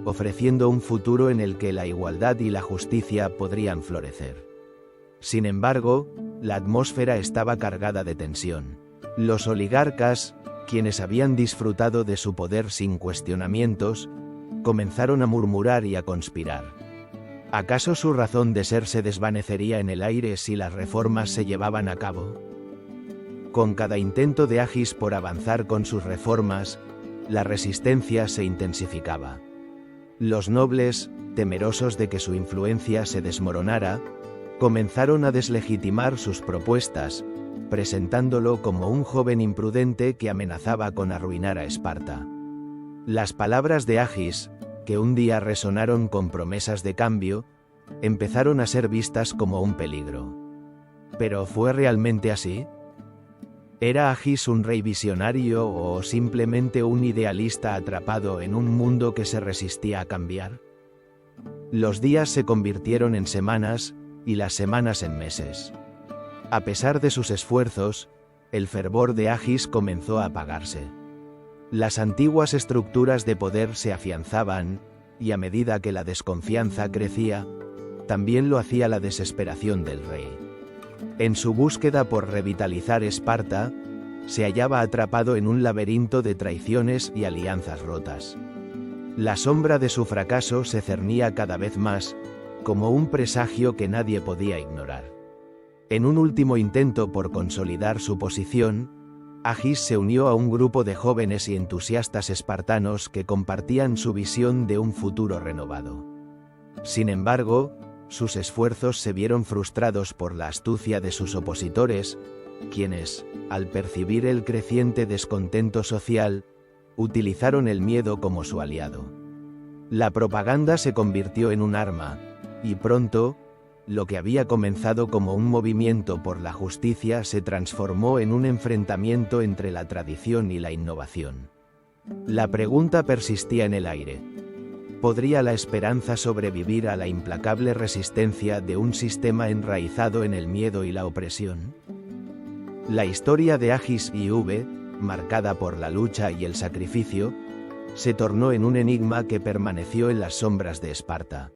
ofreciendo un futuro en el que la igualdad y la justicia podrían florecer. Sin embargo, la atmósfera estaba cargada de tensión. Los oligarcas, quienes habían disfrutado de su poder sin cuestionamientos, comenzaron a murmurar y a conspirar. ¿Acaso su razón de ser se desvanecería en el aire si las reformas se llevaban a cabo? Con cada intento de Agis por avanzar con sus reformas, la resistencia se intensificaba. Los nobles, temerosos de que su influencia se desmoronara, comenzaron a deslegitimar sus propuestas, presentándolo como un joven imprudente que amenazaba con arruinar a Esparta. Las palabras de Agis, que un día resonaron con promesas de cambio, empezaron a ser vistas como un peligro. ¿Pero fue realmente así? ¿Era Agis un rey visionario o simplemente un idealista atrapado en un mundo que se resistía a cambiar? Los días se convirtieron en semanas, y las semanas en meses. A pesar de sus esfuerzos, el fervor de Agis comenzó a apagarse. Las antiguas estructuras de poder se afianzaban, y a medida que la desconfianza crecía, también lo hacía la desesperación del rey. En su búsqueda por revitalizar Esparta, se hallaba atrapado en un laberinto de traiciones y alianzas rotas. La sombra de su fracaso se cernía cada vez más, como un presagio que nadie podía ignorar. En un último intento por consolidar su posición, Agis se unió a un grupo de jóvenes y entusiastas espartanos que compartían su visión de un futuro renovado. Sin embargo, sus esfuerzos se vieron frustrados por la astucia de sus opositores, quienes, al percibir el creciente descontento social, utilizaron el miedo como su aliado. La propaganda se convirtió en un arma, y pronto, lo que había comenzado como un movimiento por la justicia se transformó en un enfrentamiento entre la tradición y la innovación. La pregunta persistía en el aire. ¿Podría la esperanza sobrevivir a la implacable resistencia de un sistema enraizado en el miedo y la opresión? La historia de Agis y V, marcada por la lucha y el sacrificio, se tornó en un enigma que permaneció en las sombras de Esparta.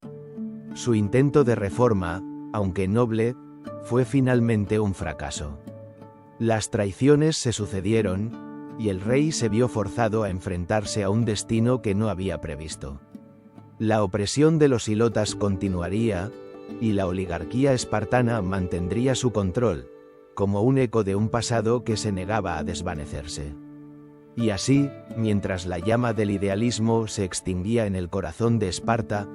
Su intento de reforma, aunque noble, fue finalmente un fracaso. Las traiciones se sucedieron, y el rey se vio forzado a enfrentarse a un destino que no había previsto. La opresión de los ilotas continuaría, y la oligarquía espartana mantendría su control, como un eco de un pasado que se negaba a desvanecerse. Y así, mientras la llama del idealismo se extinguía en el corazón de Esparta,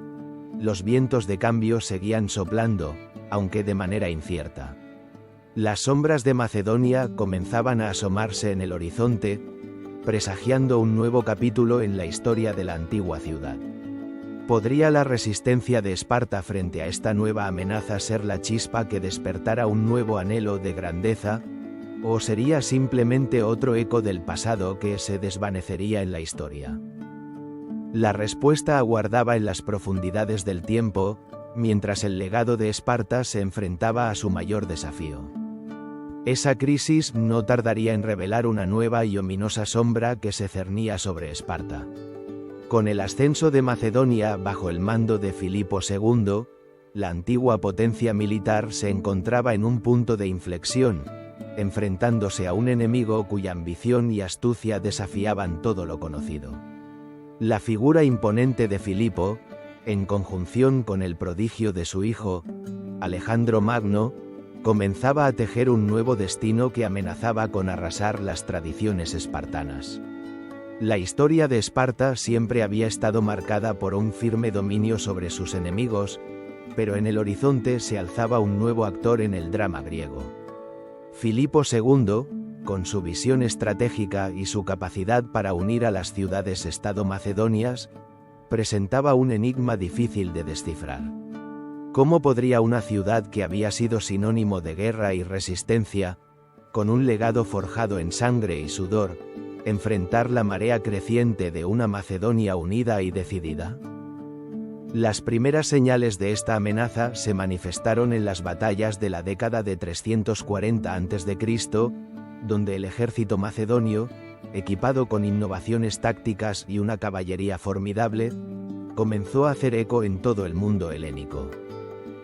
los vientos de cambio seguían soplando, aunque de manera incierta. Las sombras de Macedonia comenzaban a asomarse en el horizonte, presagiando un nuevo capítulo en la historia de la antigua ciudad. ¿Podría la resistencia de Esparta frente a esta nueva amenaza ser la chispa que despertara un nuevo anhelo de grandeza, o sería simplemente otro eco del pasado que se desvanecería en la historia? La respuesta aguardaba en las profundidades del tiempo, mientras el legado de Esparta se enfrentaba a su mayor desafío. Esa crisis no tardaría en revelar una nueva y ominosa sombra que se cernía sobre Esparta. Con el ascenso de Macedonia bajo el mando de Filipo II, la antigua potencia militar se encontraba en un punto de inflexión, enfrentándose a un enemigo cuya ambición y astucia desafiaban todo lo conocido. La figura imponente de Filipo, en conjunción con el prodigio de su hijo, Alejandro Magno, comenzaba a tejer un nuevo destino que amenazaba con arrasar las tradiciones espartanas. La historia de Esparta siempre había estado marcada por un firme dominio sobre sus enemigos, pero en el horizonte se alzaba un nuevo actor en el drama griego. Filipo II, con su visión estratégica y su capacidad para unir a las ciudades-estado macedonias, presentaba un enigma difícil de descifrar. ¿Cómo podría una ciudad que había sido sinónimo de guerra y resistencia, con un legado forjado en sangre y sudor, enfrentar la marea creciente de una Macedonia unida y decidida? Las primeras señales de esta amenaza se manifestaron en las batallas de la década de 340 a.C., donde el ejército macedonio, equipado con innovaciones tácticas y una caballería formidable, comenzó a hacer eco en todo el mundo helénico.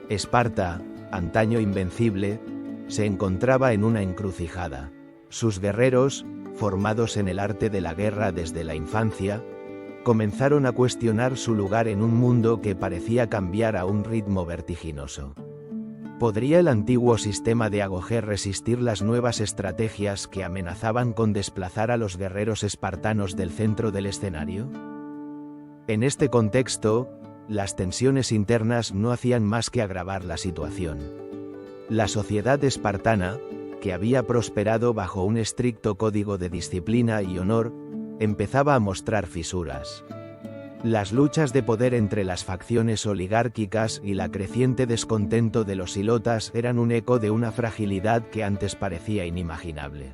Esparta, antaño invencible, se encontraba en una encrucijada. Sus guerreros, formados en el arte de la guerra desde la infancia, comenzaron a cuestionar su lugar en un mundo que parecía cambiar a un ritmo vertiginoso. ¿Podría el antiguo sistema de Agoger resistir las nuevas estrategias que amenazaban con desplazar a los guerreros espartanos del centro del escenario? En este contexto, las tensiones internas no hacían más que agravar la situación. La sociedad espartana, que había prosperado bajo un estricto código de disciplina y honor, empezaba a mostrar fisuras. Las luchas de poder entre las facciones oligárquicas y la creciente descontento de los hilotas eran un eco de una fragilidad que antes parecía inimaginable.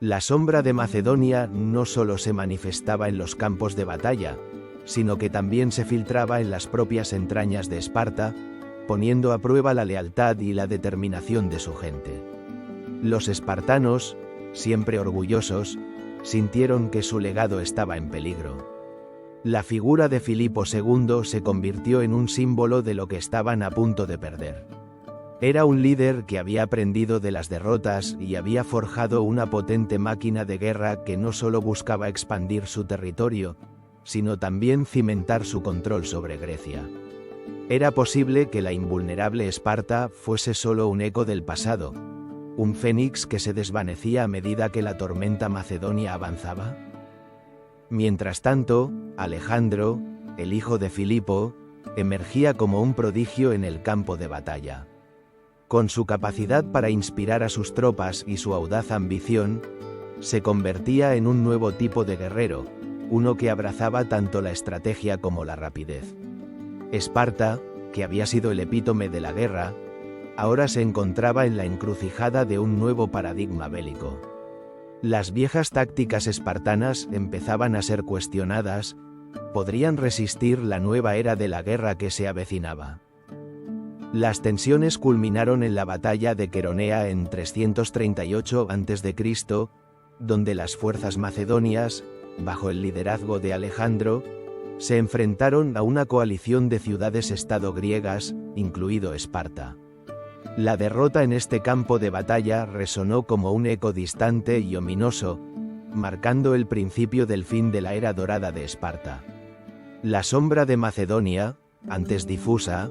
La sombra de Macedonia no solo se manifestaba en los campos de batalla, sino que también se filtraba en las propias entrañas de Esparta, poniendo a prueba la lealtad y la determinación de su gente. Los espartanos, siempre orgullosos, sintieron que su legado estaba en peligro. La figura de Filipo II se convirtió en un símbolo de lo que estaban a punto de perder. Era un líder que había aprendido de las derrotas y había forjado una potente máquina de guerra que no solo buscaba expandir su territorio, sino también cimentar su control sobre Grecia. Era posible que la invulnerable Esparta fuese solo un eco del pasado, un fénix que se desvanecía a medida que la tormenta macedonia avanzaba. Mientras tanto, Alejandro, el hijo de Filipo, emergía como un prodigio en el campo de batalla. Con su capacidad para inspirar a sus tropas y su audaz ambición, se convertía en un nuevo tipo de guerrero, uno que abrazaba tanto la estrategia como la rapidez. Esparta, que había sido el epítome de la guerra, ahora se encontraba en la encrucijada de un nuevo paradigma bélico. Las viejas tácticas espartanas empezaban a ser cuestionadas, ¿podrían resistir la nueva era de la guerra que se avecinaba? Las tensiones culminaron en la batalla de Queronea en 338 a.C., donde las fuerzas macedonias, bajo el liderazgo de Alejandro, se enfrentaron a una coalición de ciudades-estado griegas, incluido Esparta. La derrota en este campo de batalla resonó como un eco distante y ominoso, marcando el principio del fin de la era dorada de Esparta. La sombra de Macedonia, antes difusa,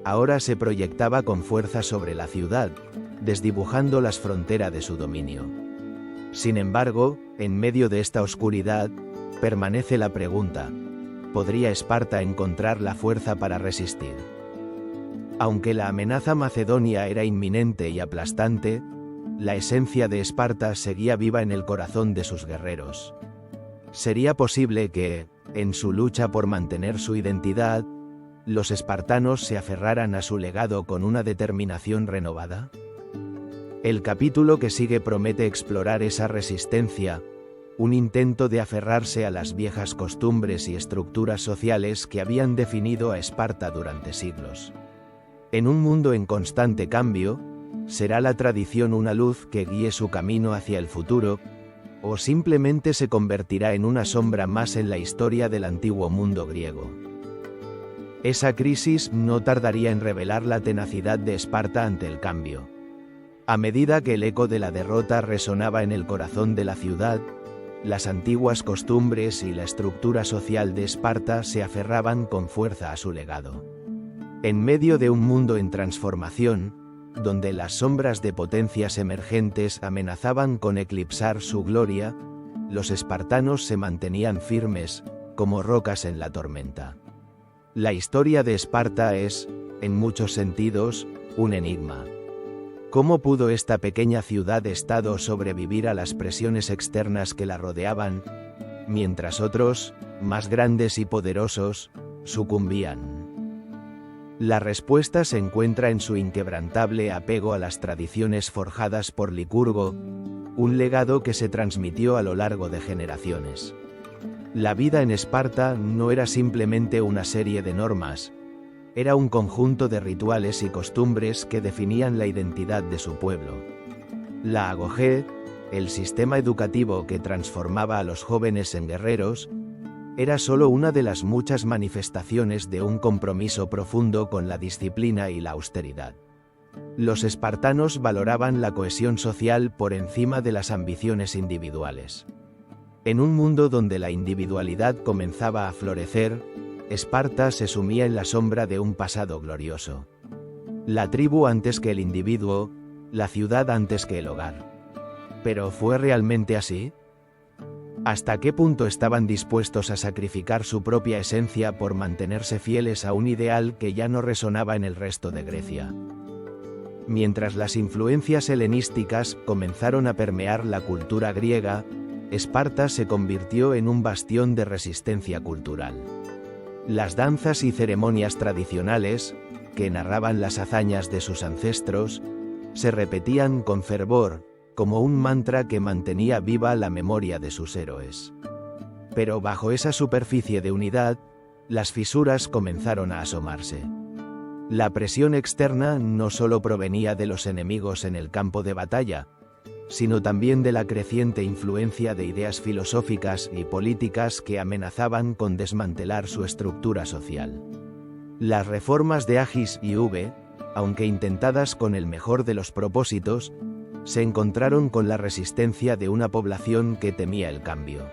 ahora se proyectaba con fuerza sobre la ciudad, desdibujando las fronteras de su dominio. Sin embargo, en medio de esta oscuridad, permanece la pregunta: ¿podría Esparta encontrar la fuerza para resistir? Aunque la amenaza macedonia era inminente y aplastante, la esencia de Esparta seguía viva en el corazón de sus guerreros. ¿Sería posible que, en su lucha por mantener su identidad, los espartanos se aferraran a su legado con una determinación renovada? El capítulo que sigue promete explorar esa resistencia, un intento de aferrarse a las viejas costumbres y estructuras sociales que habían definido a Esparta durante siglos. En un mundo en constante cambio, ¿será la tradición una luz que guíe su camino hacia el futuro, o simplemente se convertirá en una sombra más en la historia del antiguo mundo griego? Esa crisis no tardaría en revelar la tenacidad de Esparta ante el cambio. A medida que el eco de la derrota resonaba en el corazón de la ciudad, las antiguas costumbres y la estructura social de Esparta se aferraban con fuerza a su legado. En medio de un mundo en transformación, donde las sombras de potencias emergentes amenazaban con eclipsar su gloria, los espartanos se mantenían firmes, como rocas en la tormenta. La historia de Esparta es, en muchos sentidos, un enigma. ¿Cómo pudo esta pequeña ciudad-estado sobrevivir a las presiones externas que la rodeaban, mientras otros, más grandes y poderosos, sucumbían? La respuesta se encuentra en su inquebrantable apego a las tradiciones forjadas por Licurgo, un legado que se transmitió a lo largo de generaciones. La vida en Esparta no era simplemente una serie de normas, era un conjunto de rituales y costumbres que definían la identidad de su pueblo. La agogé, el sistema educativo que transformaba a los jóvenes en guerreros, era solo una de las muchas manifestaciones de un compromiso profundo con la disciplina y la austeridad. Los espartanos valoraban la cohesión social por encima de las ambiciones individuales. En un mundo donde la individualidad comenzaba a florecer, Esparta se sumía en la sombra de un pasado glorioso. La tribu antes que el individuo, la ciudad antes que el hogar. ¿Pero fue realmente así? ¿Hasta qué punto estaban dispuestos a sacrificar su propia esencia por mantenerse fieles a un ideal que ya no resonaba en el resto de Grecia? Mientras las influencias helenísticas comenzaron a permear la cultura griega, Esparta se convirtió en un bastión de resistencia cultural. Las danzas y ceremonias tradicionales, que narraban las hazañas de sus ancestros, se repetían con fervor, como un mantra que mantenía viva la memoria de sus héroes. Pero bajo esa superficie de unidad, las fisuras comenzaron a asomarse. La presión externa no solo provenía de los enemigos en el campo de batalla, sino también de la creciente influencia de ideas filosóficas y políticas que amenazaban con desmantelar su estructura social. Las reformas de Agis y V, aunque intentadas con el mejor de los propósitos, se encontraron con la resistencia de una población que temía el cambio.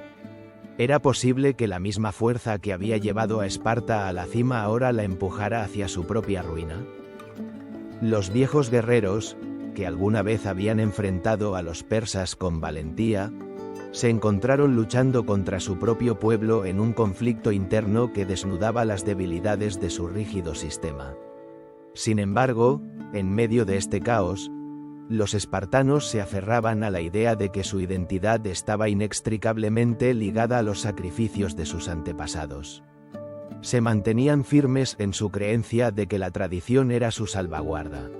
¿Era posible que la misma fuerza que había llevado a Esparta a la cima ahora la empujara hacia su propia ruina? Los viejos guerreros, que alguna vez habían enfrentado a los persas con valentía, se encontraron luchando contra su propio pueblo en un conflicto interno que desnudaba las debilidades de su rígido sistema. Sin embargo, en medio de este caos, los espartanos se aferraban a la idea de que su identidad estaba inextricablemente ligada a los sacrificios de sus antepasados. Se mantenían firmes en su creencia de que la tradición era su salvaguarda.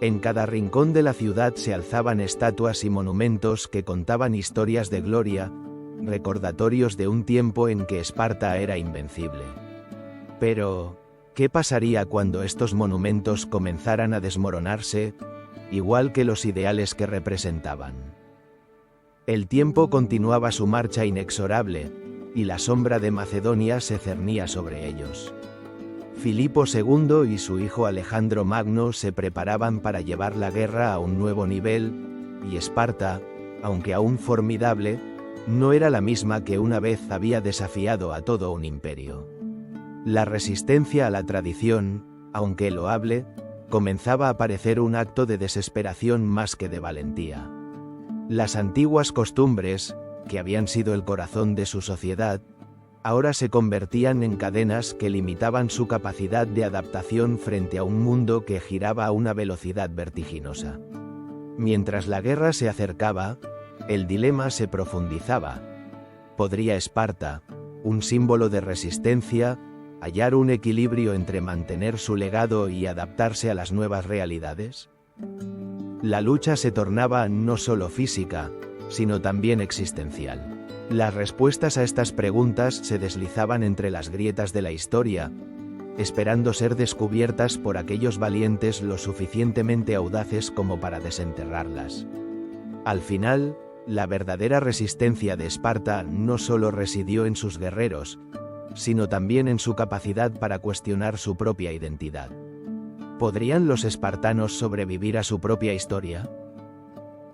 En cada rincón de la ciudad se alzaban estatuas y monumentos que contaban historias de gloria, recordatorios de un tiempo en que Esparta era invencible. Pero, ¿qué pasaría cuando estos monumentos comenzaran a desmoronarse, igual que los ideales que representaban? El tiempo continuaba su marcha inexorable, y la sombra de Macedonia se cernía sobre ellos. Filipo II y su hijo Alejandro Magno se preparaban para llevar la guerra a un nuevo nivel, y Esparta, aunque aún formidable, no era la misma que una vez había desafiado a todo un imperio. La resistencia a la tradición, aunque loable, comenzaba a parecer un acto de desesperación más que de valentía. Las antiguas costumbres, que habían sido el corazón de su sociedad, ahora se convertían en cadenas que limitaban su capacidad de adaptación frente a un mundo que giraba a una velocidad vertiginosa. Mientras la guerra se acercaba, el dilema se profundizaba. ¿Podría Esparta, un símbolo de resistencia, hallar un equilibrio entre mantener su legado y adaptarse a las nuevas realidades? La lucha se tornaba no solo física, sino también existencial. Las respuestas a estas preguntas se deslizaban entre las grietas de la historia, esperando ser descubiertas por aquellos valientes lo suficientemente audaces como para desenterrarlas. Al final, la verdadera resistencia de Esparta no solo residió en sus guerreros, sino también en su capacidad para cuestionar su propia identidad. ¿Podrían los espartanos sobrevivir a su propia historia?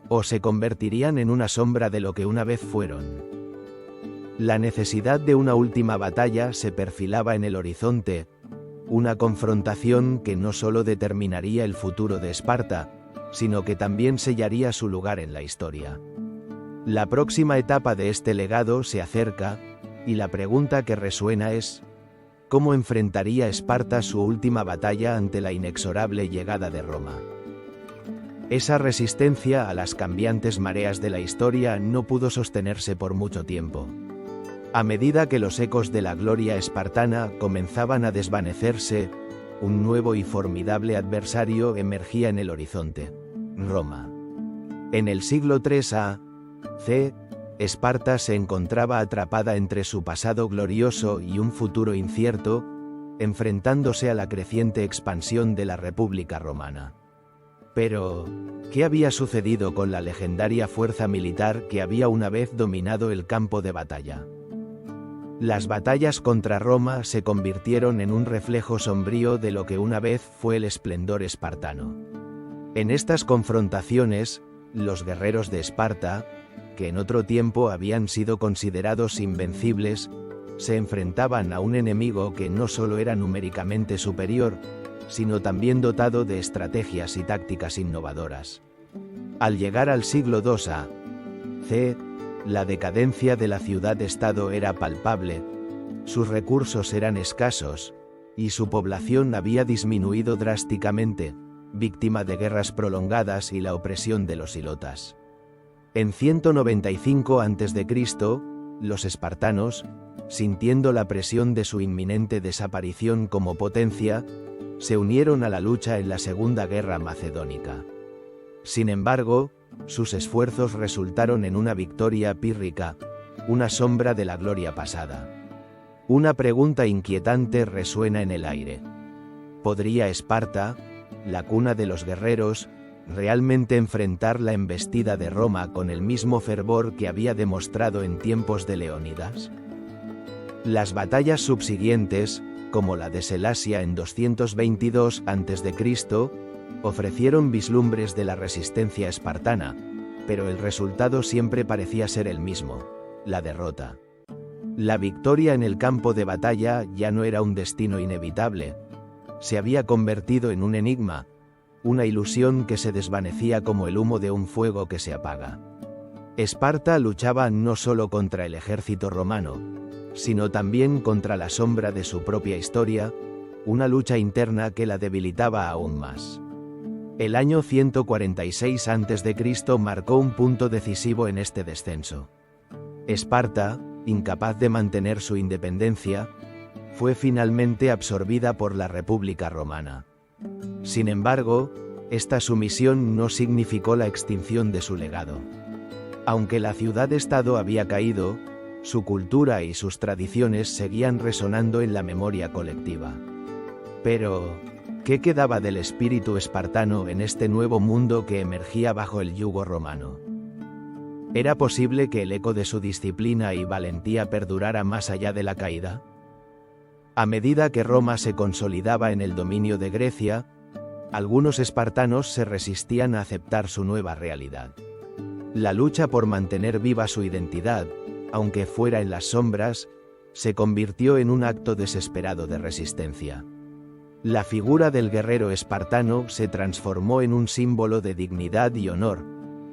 ¿O se convertirían en una sombra de lo que una vez fueron? La necesidad de una última batalla se perfilaba en el horizonte, una confrontación que no solo determinaría el futuro de Esparta, sino que también sellaría su lugar en la historia. La próxima etapa de este legado se acerca, y la pregunta que resuena es: ¿cómo enfrentaría Esparta su última batalla ante la inexorable llegada de Roma? Esa resistencia a las cambiantes mareas de la historia no pudo sostenerse por mucho tiempo. A medida que los ecos de la gloria espartana comenzaban a desvanecerse, un nuevo y formidable adversario emergía en el horizonte: Roma. En el siglo III a.C., Esparta se encontraba atrapada entre su pasado glorioso y un futuro incierto, enfrentándose a la creciente expansión de la República Romana. Pero, ¿qué había sucedido con la legendaria fuerza militar que había una vez dominado el campo de batalla? Las batallas contra Roma se convirtieron en un reflejo sombrío de lo que una vez fue el esplendor espartano. En estas confrontaciones, los guerreros de Esparta, que en otro tiempo habían sido considerados invencibles, se enfrentaban a un enemigo que no solo era numéricamente superior, sino también dotado de estrategias y tácticas innovadoras. Al llegar al siglo II a.C., la decadencia de la ciudad-estado era palpable, sus recursos eran escasos, y su población había disminuido drásticamente, víctima de guerras prolongadas y la opresión de los ilotas. En 195 a.C., los espartanos, sintiendo la presión de su inminente desaparición como potencia, se unieron a la lucha en la Segunda Guerra Macedónica. Sin embargo, sus esfuerzos resultaron en una victoria pírrica, una sombra de la gloria pasada. Una pregunta inquietante resuena en el aire. ¿Podría Esparta, la cuna de los guerreros, realmente enfrentar la embestida de Roma con el mismo fervor que había demostrado en tiempos de Leónidas? Las batallas subsiguientes, como la de Selasia en 222 a.C., ofrecieron vislumbres de la resistencia espartana, pero el resultado siempre parecía ser el mismo: la derrota. La victoria en el campo de batalla ya no era un destino inevitable, se había convertido en un enigma, una ilusión que se desvanecía como el humo de un fuego que se apaga. Esparta luchaba no solo contra el ejército romano, sino también contra la sombra de su propia historia, una lucha interna que la debilitaba aún más. El año 146 a.C. marcó un punto decisivo en este descenso. Esparta, incapaz de mantener su independencia, fue finalmente absorbida por la República Romana. Sin embargo, esta sumisión no significó la extinción de su legado. Aunque la ciudad-estado había caído, su cultura y sus tradiciones seguían resonando en la memoria colectiva. Pero, ¿qué quedaba del espíritu espartano en este nuevo mundo que emergía bajo el yugo romano? ¿Era posible que el eco de su disciplina y valentía perdurara más allá de la caída? A medida que Roma se consolidaba en el dominio de Grecia, algunos espartanos se resistían a aceptar su nueva realidad. La lucha por mantener viva su identidad, aunque fuera en las sombras, se convirtió en un acto desesperado de resistencia. La figura del guerrero espartano se transformó en un símbolo de dignidad y honor,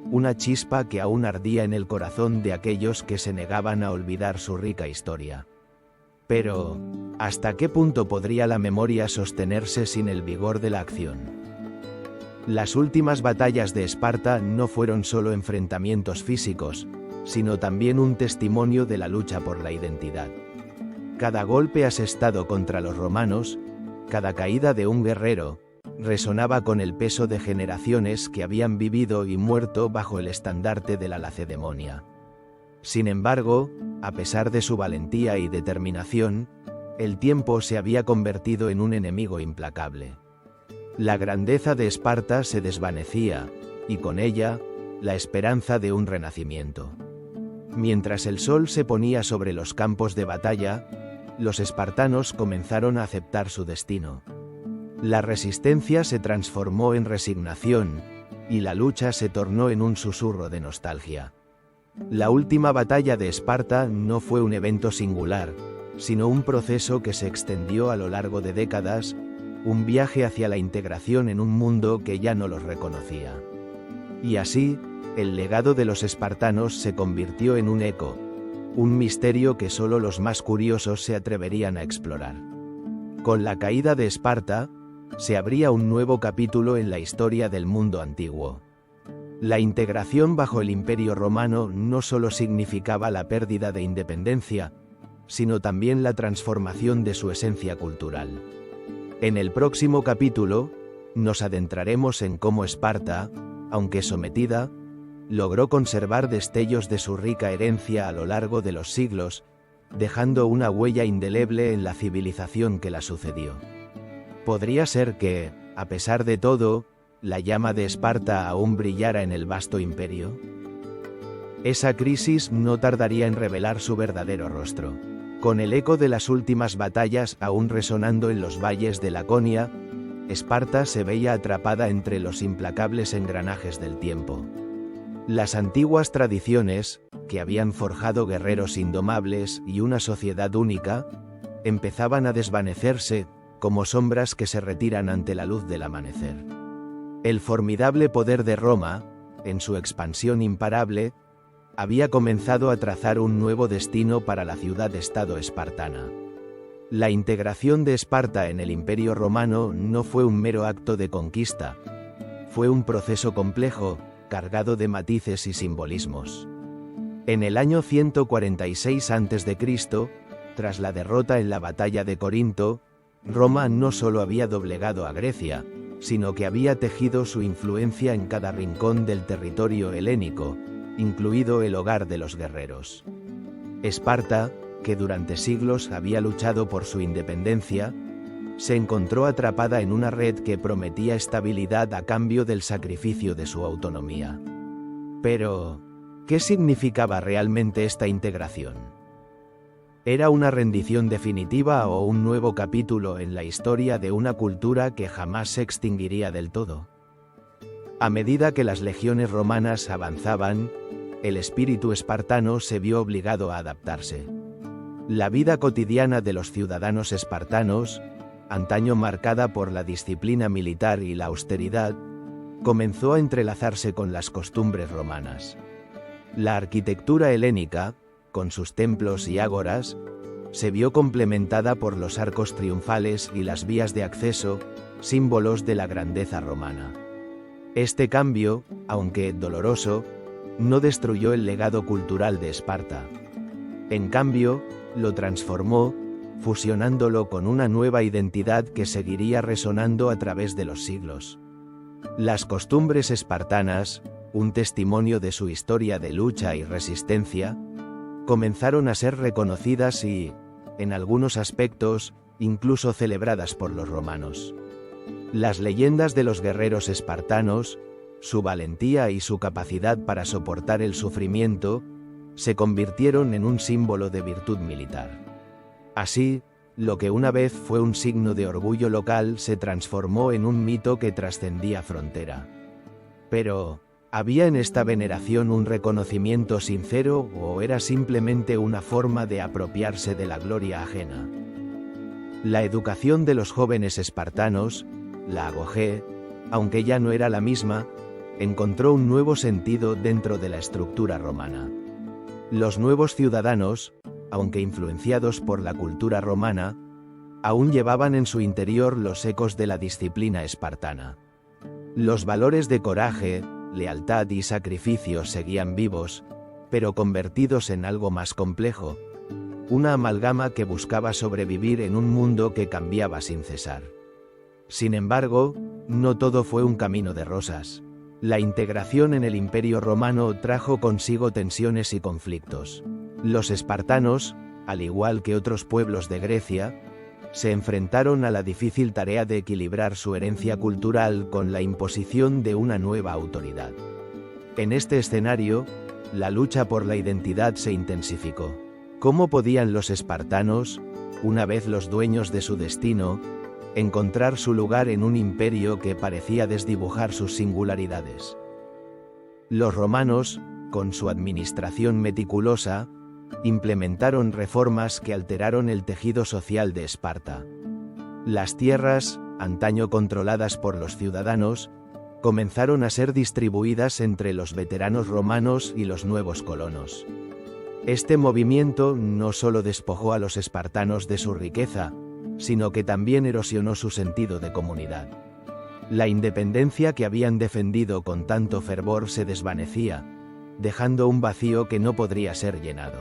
una chispa que aún ardía en el corazón de aquellos que se negaban a olvidar su rica historia. Pero, ¿hasta qué punto podría la memoria sostenerse sin el vigor de la acción? Las últimas batallas de Esparta no fueron solo enfrentamientos físicos, sino también un testimonio de la lucha por la identidad. Cada golpe asestado contra los romanos, cada caída de un guerrero, resonaba con el peso de generaciones que habían vivido y muerto bajo el estandarte de la Lacedemonia. Sin embargo, a pesar de su valentía y determinación, el tiempo se había convertido en un enemigo implacable. La grandeza de Esparta se desvanecía, y con ella, la esperanza de un renacimiento. Mientras el sol se ponía sobre los campos de batalla, los espartanos comenzaron a aceptar su destino. La resistencia se transformó en resignación, y la lucha se tornó en un susurro de nostalgia. La última batalla de Esparta no fue un evento singular, sino un proceso que se extendió a lo largo de décadas, un viaje hacia la integración en un mundo que ya no los reconocía. Y así, el legado de los espartanos se convirtió en un eco, un misterio que solo los más curiosos se atreverían a explorar. Con la caída de Esparta, se abría un nuevo capítulo en la historia del mundo antiguo. La integración bajo el Imperio Romano no solo significaba la pérdida de independencia, sino también la transformación de su esencia cultural. En el próximo capítulo, nos adentraremos en cómo Esparta, aunque sometida, logró conservar destellos de su rica herencia a lo largo de los siglos, dejando una huella indeleble en la civilización que la sucedió. Podría ser que, a pesar de todo, la llama de Esparta aún brillara en el vasto imperio. Esa crisis no tardaría en revelar su verdadero rostro. Con el eco de las últimas batallas aún resonando en los valles de Laconia, Esparta se veía atrapada entre los implacables engranajes del tiempo. Las antiguas tradiciones, que habían forjado guerreros indomables y una sociedad única, empezaban a desvanecerse, como sombras que se retiran ante la luz del amanecer. El formidable poder de Roma, en su expansión imparable, había comenzado a trazar un nuevo destino para la ciudad-estado espartana. La integración de Esparta en el Imperio Romano no fue un mero acto de conquista, fue un proceso complejo, cargado de matices y simbolismos. En el año 146 a.C., tras la derrota en la batalla de Corinto, Roma no solo había doblegado a Grecia, sino que había tejido su influencia en cada rincón del territorio helénico, incluido el hogar de los guerreros. Esparta, que durante siglos había luchado por su independencia, se encontró atrapada en una red que prometía estabilidad a cambio del sacrificio de su autonomía. Pero, ¿qué significaba realmente esta integración? ¿Era una rendición definitiva o un nuevo capítulo en la historia de una cultura que jamás se extinguiría del todo? A medida que las legiones romanas avanzaban, el espíritu espartano se vio obligado a adaptarse. La vida cotidiana de los ciudadanos espartanos, antaño marcada por la disciplina militar y la austeridad, comenzó a entrelazarse con las costumbres romanas. La arquitectura helénica, con sus templos y ágoras, se vio complementada por los arcos triunfales y las vías de acceso, símbolos de la grandeza romana. Este cambio, aunque doloroso, no destruyó el legado cultural de Esparta. En cambio, lo transformó, fusionándolo con una nueva identidad que seguiría resonando a través de los siglos. Las costumbres espartanas, un testimonio de su historia de lucha y resistencia, comenzaron a ser reconocidas y, en algunos aspectos, incluso celebradas por los romanos. Las leyendas de los guerreros espartanos, su valentía y su capacidad para soportar el sufrimiento, se convirtieron en un símbolo de virtud militar. Así, lo que una vez fue un signo de orgullo local se transformó en un mito que trascendía frontera. Pero, ¿había en esta veneración un reconocimiento sincero o era simplemente una forma de apropiarse de la gloria ajena? La educación de los jóvenes espartanos, la agogé, aunque ya no era la misma, encontró un nuevo sentido dentro de la estructura romana. Los nuevos ciudadanos, aunque influenciados por la cultura romana, aún llevaban en su interior los ecos de la disciplina espartana. Los valores de coraje, lealtad y sacrificio seguían vivos, pero convertidos en algo más complejo, una amalgama que buscaba sobrevivir en un mundo que cambiaba sin cesar. Sin embargo, no todo fue un camino de rosas. La integración en el Imperio Romano trajo consigo tensiones y conflictos. Los espartanos, al igual que otros pueblos de Grecia, se enfrentaron a la difícil tarea de equilibrar su herencia cultural con la imposición de una nueva autoridad. En este escenario, la lucha por la identidad se intensificó. ¿Cómo podían los espartanos, una vez los dueños de su destino, encontrar su lugar en un imperio que parecía desdibujar sus singularidades? Los romanos, con su administración meticulosa, implementaron reformas que alteraron el tejido social de Esparta. Las tierras, antaño controladas por los ciudadanos, comenzaron a ser distribuidas entre los veteranos romanos y los nuevos colonos. Este movimiento no solo despojó a los espartanos de su riqueza, sino que también erosionó su sentido de comunidad. La independencia que habían defendido con tanto fervor se desvanecía, dejando un vacío que no podría ser llenado.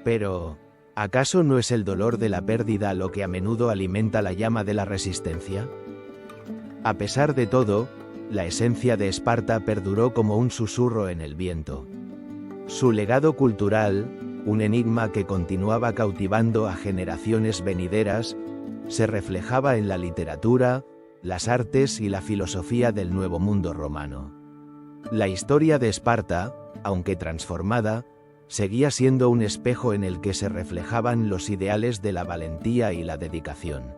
Pero, ¿acaso no es el dolor de la pérdida lo que a menudo alimenta la llama de la resistencia? A pesar de todo, la esencia de Esparta perduró como un susurro en el viento. Su legado cultural, un enigma que continuaba cautivando a generaciones venideras, se reflejaba en la literatura, las artes y la filosofía del nuevo mundo romano. La historia de Esparta, aunque transformada, seguía siendo un espejo en el que se reflejaban los ideales de la valentía y la dedicación.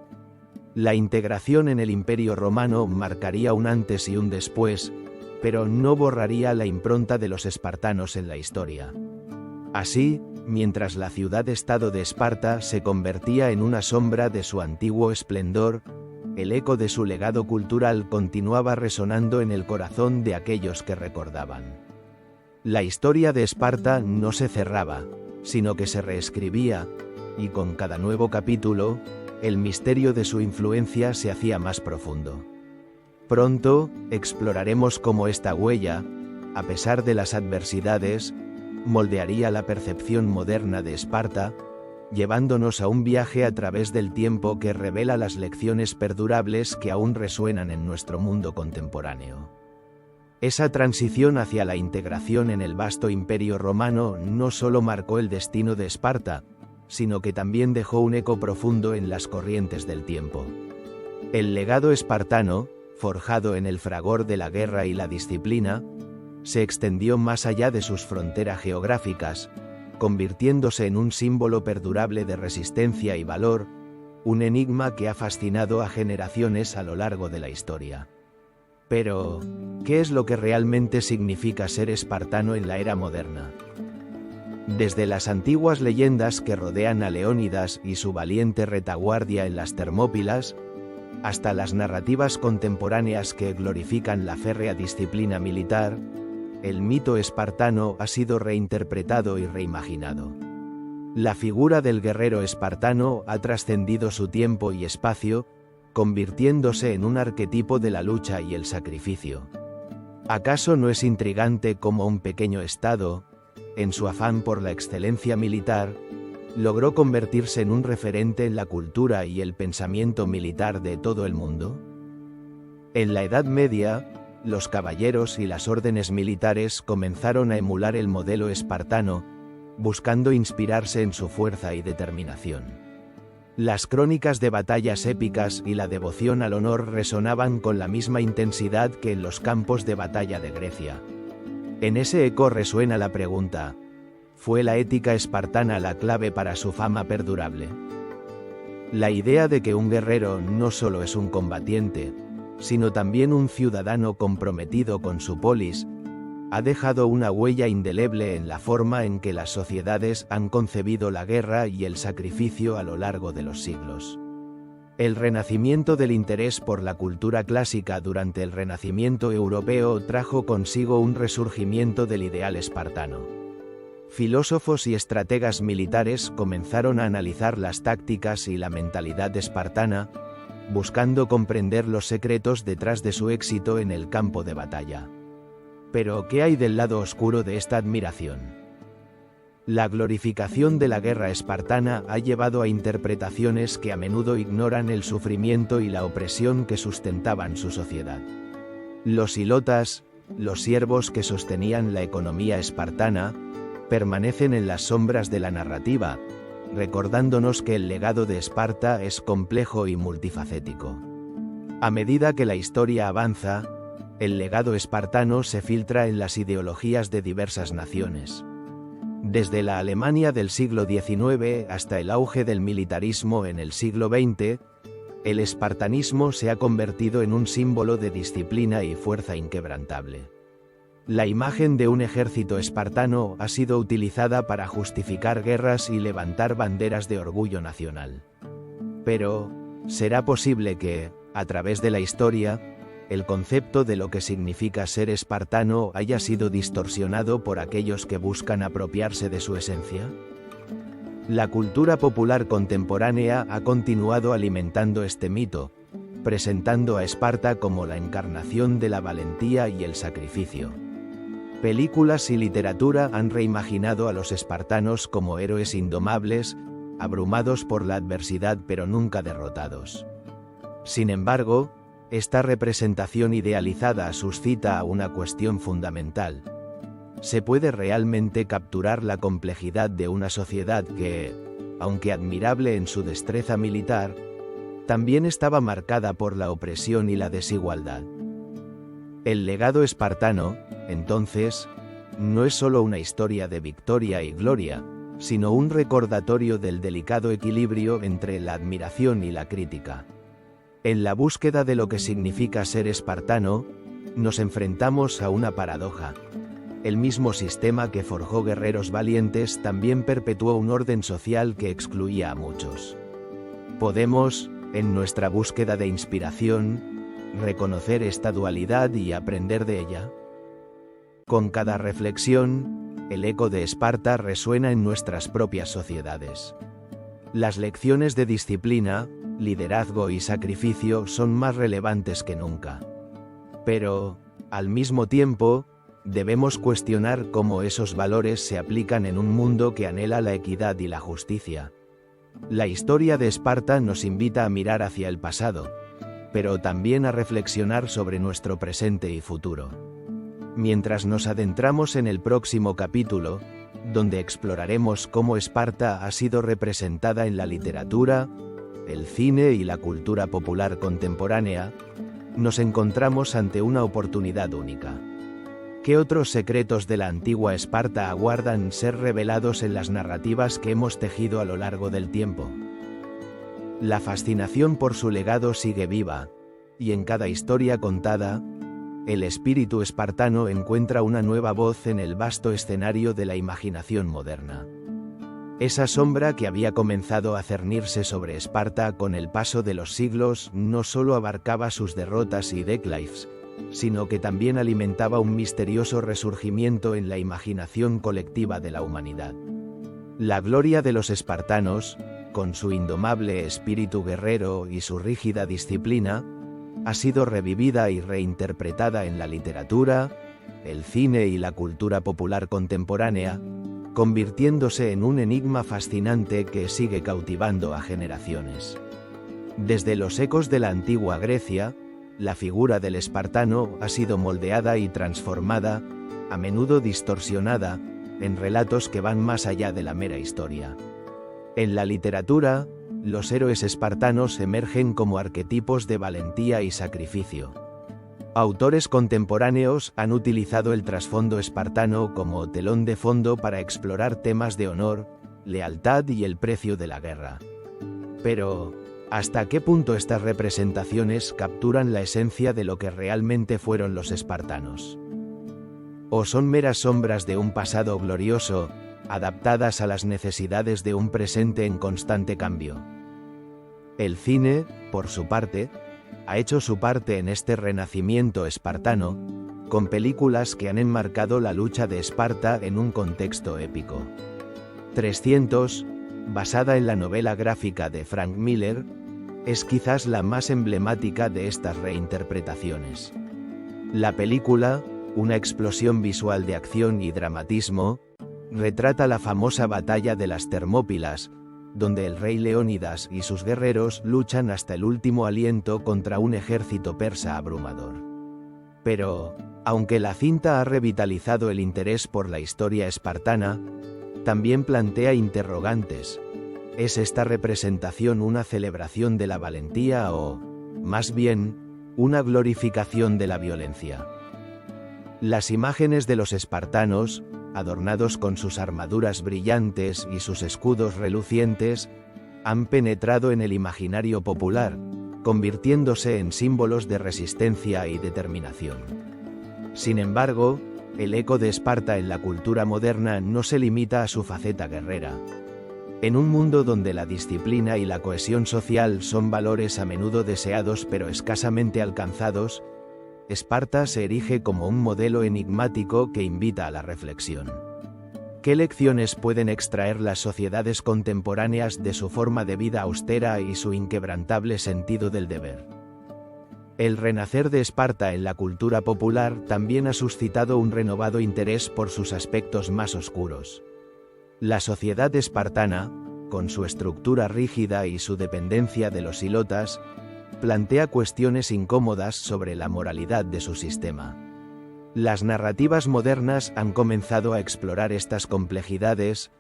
La integración en el Imperio Romano marcaría un antes y un después, pero no borraría la impronta de los espartanos en la historia. Así, mientras la ciudad-estado de Esparta se convertía en una sombra de su antiguo esplendor, el eco de su legado cultural continuaba resonando en el corazón de aquellos que recordaban. La historia de Esparta no se cerraba, sino que se reescribía, y con cada nuevo capítulo, el misterio de su influencia se hacía más profundo. Pronto, exploraremos cómo esta huella, a pesar de las adversidades, moldearía la percepción moderna de Esparta, llevándonos a un viaje a través del tiempo que revela las lecciones perdurables que aún resuenan en nuestro mundo contemporáneo. Esa transición hacia la integración en el vasto imperio romano no solo marcó el destino de Esparta, sino que también dejó un eco profundo en las corrientes del tiempo. El legado espartano, forjado en el fragor de la guerra y la disciplina, se extendió más allá de sus fronteras geográficas, convirtiéndose en un símbolo perdurable de resistencia y valor, un enigma que ha fascinado a generaciones a lo largo de la historia. Pero, ¿qué es lo que realmente significa ser espartano en la era moderna? Desde las antiguas leyendas que rodean a Leónidas y su valiente retaguardia en las Termópilas, hasta las narrativas contemporáneas que glorifican la férrea disciplina militar, el mito espartano ha sido reinterpretado y reimaginado. La figura del guerrero espartano ha trascendido su tiempo y espacio, convirtiéndose en un arquetipo de la lucha y el sacrificio. ¿Acaso no es intrigante cómo un pequeño estado, en su afán por la excelencia militar, logró convertirse en un referente en la cultura y el pensamiento militar de todo el mundo? En la Edad Media, los caballeros y las órdenes militares comenzaron a emular el modelo espartano, buscando inspirarse en su fuerza y determinación. Las crónicas de batallas épicas y la devoción al honor resonaban con la misma intensidad que en los campos de batalla de Grecia. En ese eco resuena la pregunta: ¿fue la ética espartana la clave para su fama perdurable? La idea de que un guerrero no solo es un combatiente, sino también un ciudadano comprometido con su polis, ha dejado una huella indeleble en la forma en que las sociedades han concebido la guerra y el sacrificio a lo largo de los siglos. El renacimiento del interés por la cultura clásica durante el Renacimiento europeo trajo consigo un resurgimiento del ideal espartano. Filósofos y estrategas militares comenzaron a analizar las tácticas y la mentalidad espartana, buscando comprender los secretos detrás de su éxito en el campo de batalla. Pero, ¿qué hay del lado oscuro de esta admiración? La glorificación de la guerra espartana ha llevado a interpretaciones que a menudo ignoran el sufrimiento y la opresión que sustentaban su sociedad. Los hilotas, los siervos que sostenían la economía espartana, permanecen en las sombras de la narrativa, recordándonos que el legado de Esparta es complejo y multifacético. A medida que la historia avanza, el legado espartano se filtra en las ideologías de diversas naciones. Desde la Alemania del siglo XIX hasta el auge del militarismo en el siglo XX, el espartanismo se ha convertido en un símbolo de disciplina y fuerza inquebrantable. La imagen de un ejército espartano ha sido utilizada para justificar guerras y levantar banderas de orgullo nacional. Pero, ¿será posible que, a través de la historia, el concepto de lo que significa ser espartano haya sido distorsionado por aquellos que buscan apropiarse de su esencia? La cultura popular contemporánea ha continuado alimentando este mito, presentando a Esparta como la encarnación de la valentía y el sacrificio. Películas y literatura han reimaginado a los espartanos como héroes indomables, abrumados por la adversidad pero nunca derrotados. Sin embargo, Esta representación idealizada suscita una cuestión fundamental. ¿Se puede realmente capturar la complejidad de una sociedad que, aunque admirable en su destreza militar, también estaba marcada por la opresión y la desigualdad? El legado espartano, entonces, no es solo una historia de victoria y gloria, sino un recordatorio del delicado equilibrio entre la admiración y la crítica. En la búsqueda de lo que significa ser espartano, nos enfrentamos a una paradoja. El mismo sistema que forjó guerreros valientes también perpetuó un orden social que excluía a muchos. Podemos, en nuestra búsqueda de inspiración, reconocer esta dualidad y aprender de ella. Con cada reflexión, el eco de Esparta resuena en nuestras propias sociedades. Las lecciones de disciplina, liderazgo y sacrificio son más relevantes que nunca. Pero, al mismo tiempo, debemos cuestionar cómo esos valores se aplican en un mundo que anhela la equidad y la justicia. La historia de Esparta nos invita a mirar hacia el pasado, pero también a reflexionar sobre nuestro presente y futuro. Mientras nos adentramos en el próximo capítulo, donde exploraremos cómo Esparta ha sido representada en la literatura, el cine y la cultura popular contemporánea, nos encontramos ante una oportunidad única. ¿Qué otros secretos de la antigua Esparta aguardan ser revelados en las narrativas que hemos tejido a lo largo del tiempo? La fascinación por su legado sigue viva, y en cada historia contada, el espíritu espartano encuentra una nueva voz en el vasto escenario de la imaginación moderna. Esa sombra que había comenzado a cernirse sobre Esparta con el paso de los siglos no solo abarcaba sus derrotas y declives, sino que también alimentaba un misterioso resurgimiento en la imaginación colectiva de la humanidad. La gloria de los espartanos, con su indomable espíritu guerrero y su rígida disciplina, ha sido revivida y reinterpretada en la literatura, el cine y la cultura popular contemporánea, convirtiéndose en un enigma fascinante que sigue cautivando a generaciones. Desde los ecos de la antigua Grecia, la figura del espartano ha sido moldeada y transformada, a menudo distorsionada, en relatos que van más allá de la mera historia. En la literatura, los héroes espartanos emergen como arquetipos de valentía y sacrificio. Autores contemporáneos han utilizado el trasfondo espartano como telón de fondo para explorar temas de honor, lealtad y el precio de la guerra. Pero, ¿hasta qué punto estas representaciones capturan la esencia de lo que realmente fueron los espartanos? ¿O son meras sombras de un pasado glorioso, adaptadas a las necesidades de un presente en constante cambio? El cine, por su parte, ha hecho su parte en este renacimiento espartano, con películas que han enmarcado la lucha de Esparta en un contexto épico. 300, basada en la novela gráfica de Frank Miller, es quizás la más emblemática de estas reinterpretaciones. La película, una explosión visual de acción y dramatismo, retrata la famosa batalla de las Termópilas, donde el rey Leónidas y sus guerreros luchan hasta el último aliento contra un ejército persa abrumador. Pero, aunque la cinta ha revitalizado el interés por la historia espartana, también plantea interrogantes. ¿Es esta representación una celebración de la valentía o, más bien, una glorificación de la violencia? Las imágenes de los espartanos, adornados con sus armaduras brillantes y sus escudos relucientes, han penetrado en el imaginario popular, convirtiéndose en símbolos de resistencia y determinación. Sin embargo, el eco de Esparta en la cultura moderna no se limita a su faceta guerrera. En un mundo donde la disciplina y la cohesión social son valores a menudo deseados pero escasamente alcanzados, Esparta se erige como un modelo enigmático que invita a la reflexión. ¿Qué lecciones pueden extraer las sociedades contemporáneas de su forma de vida austera y su inquebrantable sentido del deber? El renacer de Esparta en la cultura popular también ha suscitado un renovado interés por sus aspectos más oscuros. La sociedad espartana, con su estructura rígida y su dependencia de los hilotas, plantea cuestiones incómodas sobre la moralidad de su sistema. Las narrativas modernas han comenzado a explorar estas complejidades,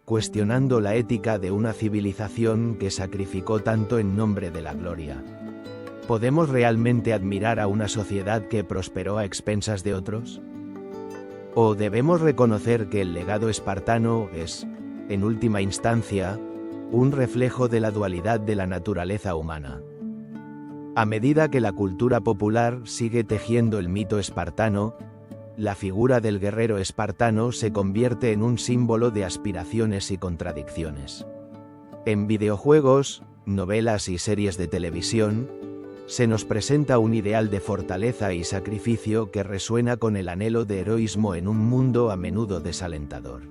cuestionando la ética de una civilización que sacrificó tanto en nombre de la gloria. ¿Podemos realmente admirar a una sociedad que prosperó a expensas de otros? ¿O debemos reconocer que el legado espartano es, en última instancia, un reflejo de la dualidad de la naturaleza humana? A medida que la cultura popular sigue tejiendo el mito espartano, la figura del guerrero espartano se convierte en un símbolo de aspiraciones y contradicciones. En videojuegos, novelas y series de televisión, se nos presenta un ideal de fortaleza y sacrificio que resuena con el anhelo de heroísmo en un mundo a menudo desalentador.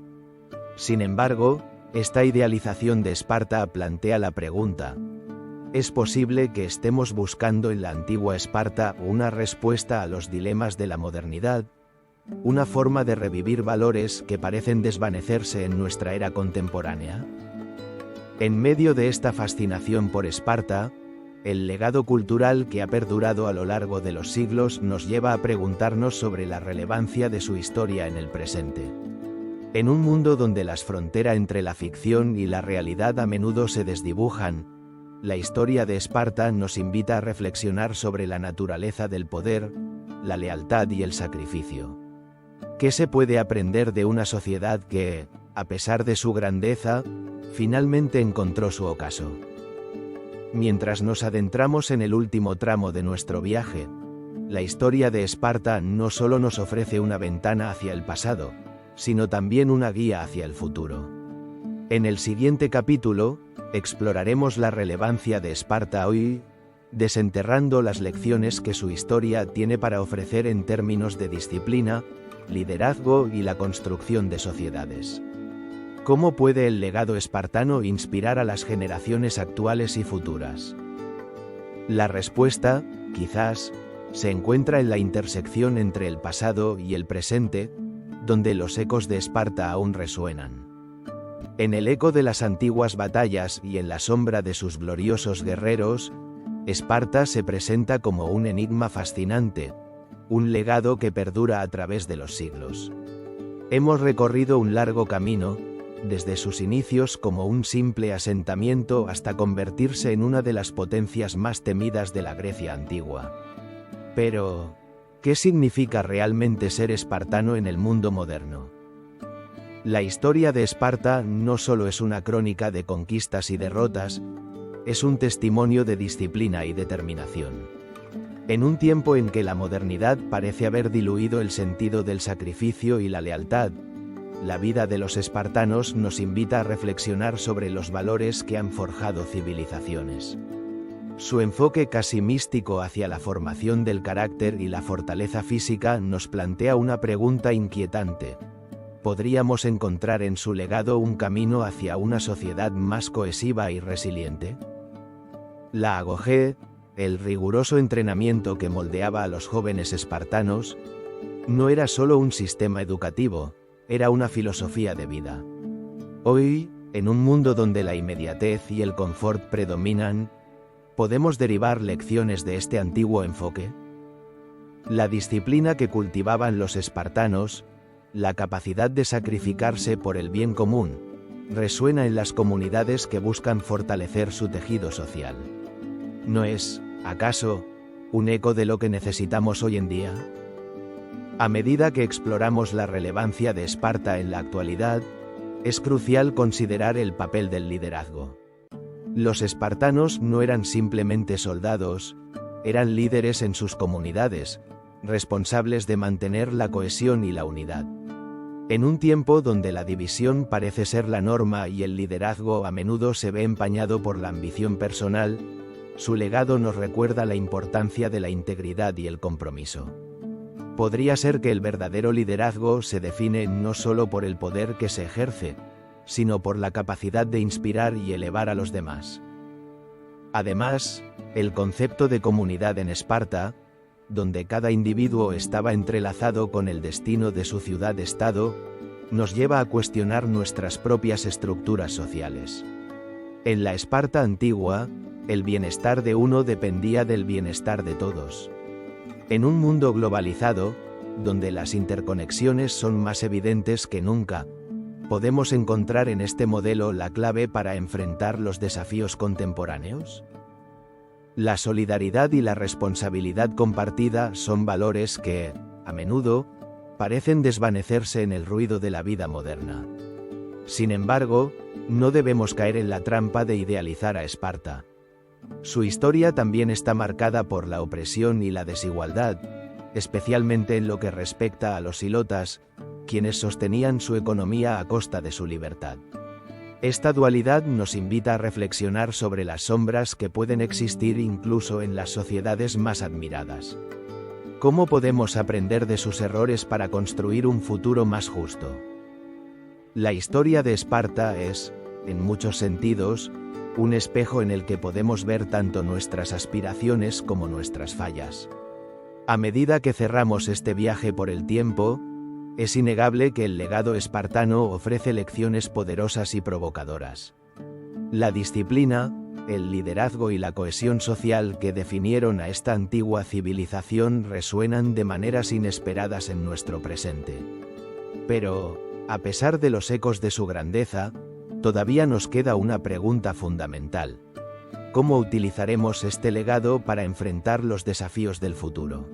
Sin embargo, esta idealización de Esparta plantea la pregunta: ¿es posible que estemos buscando en la antigua Esparta una respuesta a los dilemas de la modernidad? ¿Una forma de revivir valores que parecen desvanecerse en nuestra era contemporánea? En medio de esta fascinación por Esparta, el legado cultural que ha perdurado a lo largo de los siglos nos lleva a preguntarnos sobre la relevancia de su historia en el presente. En un mundo donde las fronteras entre la ficción y la realidad a menudo se desdibujan, la historia de Esparta nos invita a reflexionar sobre la naturaleza del poder, la lealtad y el sacrificio. ¿Qué se puede aprender de una sociedad que, a pesar de su grandeza, finalmente encontró su ocaso? Mientras nos adentramos en el último tramo de nuestro viaje, la historia de Esparta no solo nos ofrece una ventana hacia el pasado, sino también una guía hacia el futuro. En el siguiente capítulo, exploraremos la relevancia de Esparta hoy, desenterrando las lecciones que su historia tiene para ofrecer en términos de disciplina, liderazgo y la construcción de sociedades. ¿Cómo puede el legado espartano inspirar a las generaciones actuales y futuras? La respuesta, quizás, se encuentra en la intersección entre el pasado y el presente, donde los ecos de Esparta aún resuenan. En el eco de las antiguas batallas y en la sombra de sus gloriosos guerreros, Esparta se presenta como un enigma fascinante, un legado que perdura a través de los siglos. Hemos recorrido un largo camino, desde sus inicios como un simple asentamiento hasta convertirse en una de las potencias más temidas de la Grecia antigua. Pero, ¿qué significa realmente ser espartano en el mundo moderno? La historia de Esparta no solo es una crónica de conquistas y derrotas, es un testimonio de disciplina y determinación. En un tiempo en que la modernidad parece haber diluido el sentido del sacrificio y la lealtad, la vida de los espartanos nos invita a reflexionar sobre los valores que han forjado civilizaciones. Su enfoque casi místico hacia la formación del carácter y la fortaleza física nos plantea una pregunta inquietante. ¿Podríamos encontrar en su legado un camino hacia una sociedad más cohesiva y resiliente? La agogé, el riguroso entrenamiento que moldeaba a los jóvenes espartanos, no era solo un sistema educativo, era una filosofía de vida. Hoy, en un mundo donde la inmediatez y el confort predominan, ¿podemos derivar lecciones de este antiguo enfoque? La disciplina que cultivaban los espartanos, la capacidad de sacrificarse por el bien común, resuena en las comunidades que buscan fortalecer su tejido social. ¿No es, acaso, un eco de lo que necesitamos hoy en día? A medida que exploramos la relevancia de Esparta en la actualidad, es crucial considerar el papel del liderazgo. Los espartanos no eran simplemente soldados, eran líderes en sus comunidades, responsables de mantener la cohesión y la unidad. En un tiempo donde la división parece ser la norma y el liderazgo a menudo se ve empañado por la ambición personal, su legado nos recuerda la importancia de la integridad y el compromiso. Podría ser que el verdadero liderazgo se define no solo por el poder que se ejerce, sino por la capacidad de inspirar y elevar a los demás. Además, el concepto de comunidad en Esparta, donde cada individuo estaba entrelazado con el destino de su ciudad-estado, nos lleva a cuestionar nuestras propias estructuras sociales. En la Esparta antigua, el bienestar de uno dependía del bienestar de todos. En un mundo globalizado, donde las interconexiones son más evidentes que nunca, ¿podemos encontrar en este modelo la clave para enfrentar los desafíos contemporáneos? La solidaridad y la responsabilidad compartida son valores que, a menudo, parecen desvanecerse en el ruido de la vida moderna. Sin embargo, no debemos caer en la trampa de idealizar a Esparta. Su historia también está marcada por la opresión y la desigualdad, especialmente en lo que respecta a los ilotas, quienes sostenían su economía a costa de su libertad. Esta dualidad nos invita a reflexionar sobre las sombras que pueden existir incluso en las sociedades más admiradas. ¿Cómo podemos aprender de sus errores para construir un futuro más justo? La historia de Esparta es, en muchos sentidos, un espejo en el que podemos ver tanto nuestras aspiraciones como nuestras fallas. A medida que cerramos este viaje por el tiempo, es innegable que el legado espartano ofrece lecciones poderosas y provocadoras. La disciplina, el liderazgo y la cohesión social que definieron a esta antigua civilización resuenan de maneras inesperadas en nuestro presente. Pero, a pesar de los ecos de su grandeza, todavía nos queda una pregunta fundamental. ¿Cómo utilizaremos este legado para enfrentar los desafíos del futuro?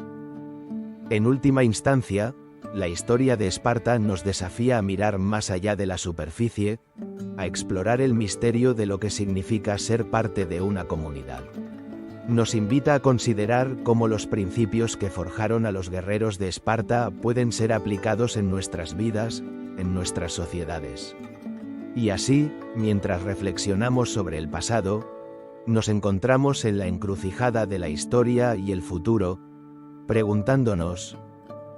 En última instancia, la historia de Esparta nos desafía a mirar más allá de la superficie, a explorar el misterio de lo que significa ser parte de una comunidad. Nos invita a considerar cómo los principios que forjaron a los guerreros de Esparta pueden ser aplicados en nuestras vidas, en nuestras sociedades. Y así, mientras reflexionamos sobre el pasado, nos encontramos en la encrucijada de la historia y el futuro, preguntándonos,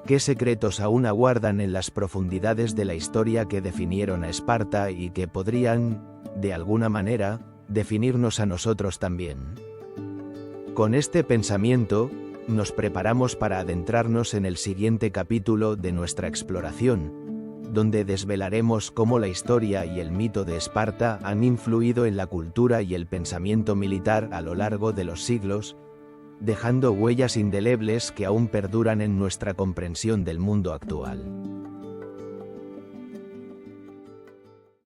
¿qué secretos aún aguardan en las profundidades de la historia que definieron a Esparta y que podrían, de alguna manera, definirnos a nosotros también? Con este pensamiento, nos preparamos para adentrarnos en el siguiente capítulo de nuestra exploración, donde desvelaremos cómo la historia y el mito de Esparta han influido en la cultura y el pensamiento militar a lo largo de los siglos, dejando huellas indelebles que aún perduran en nuestra comprensión del mundo actual.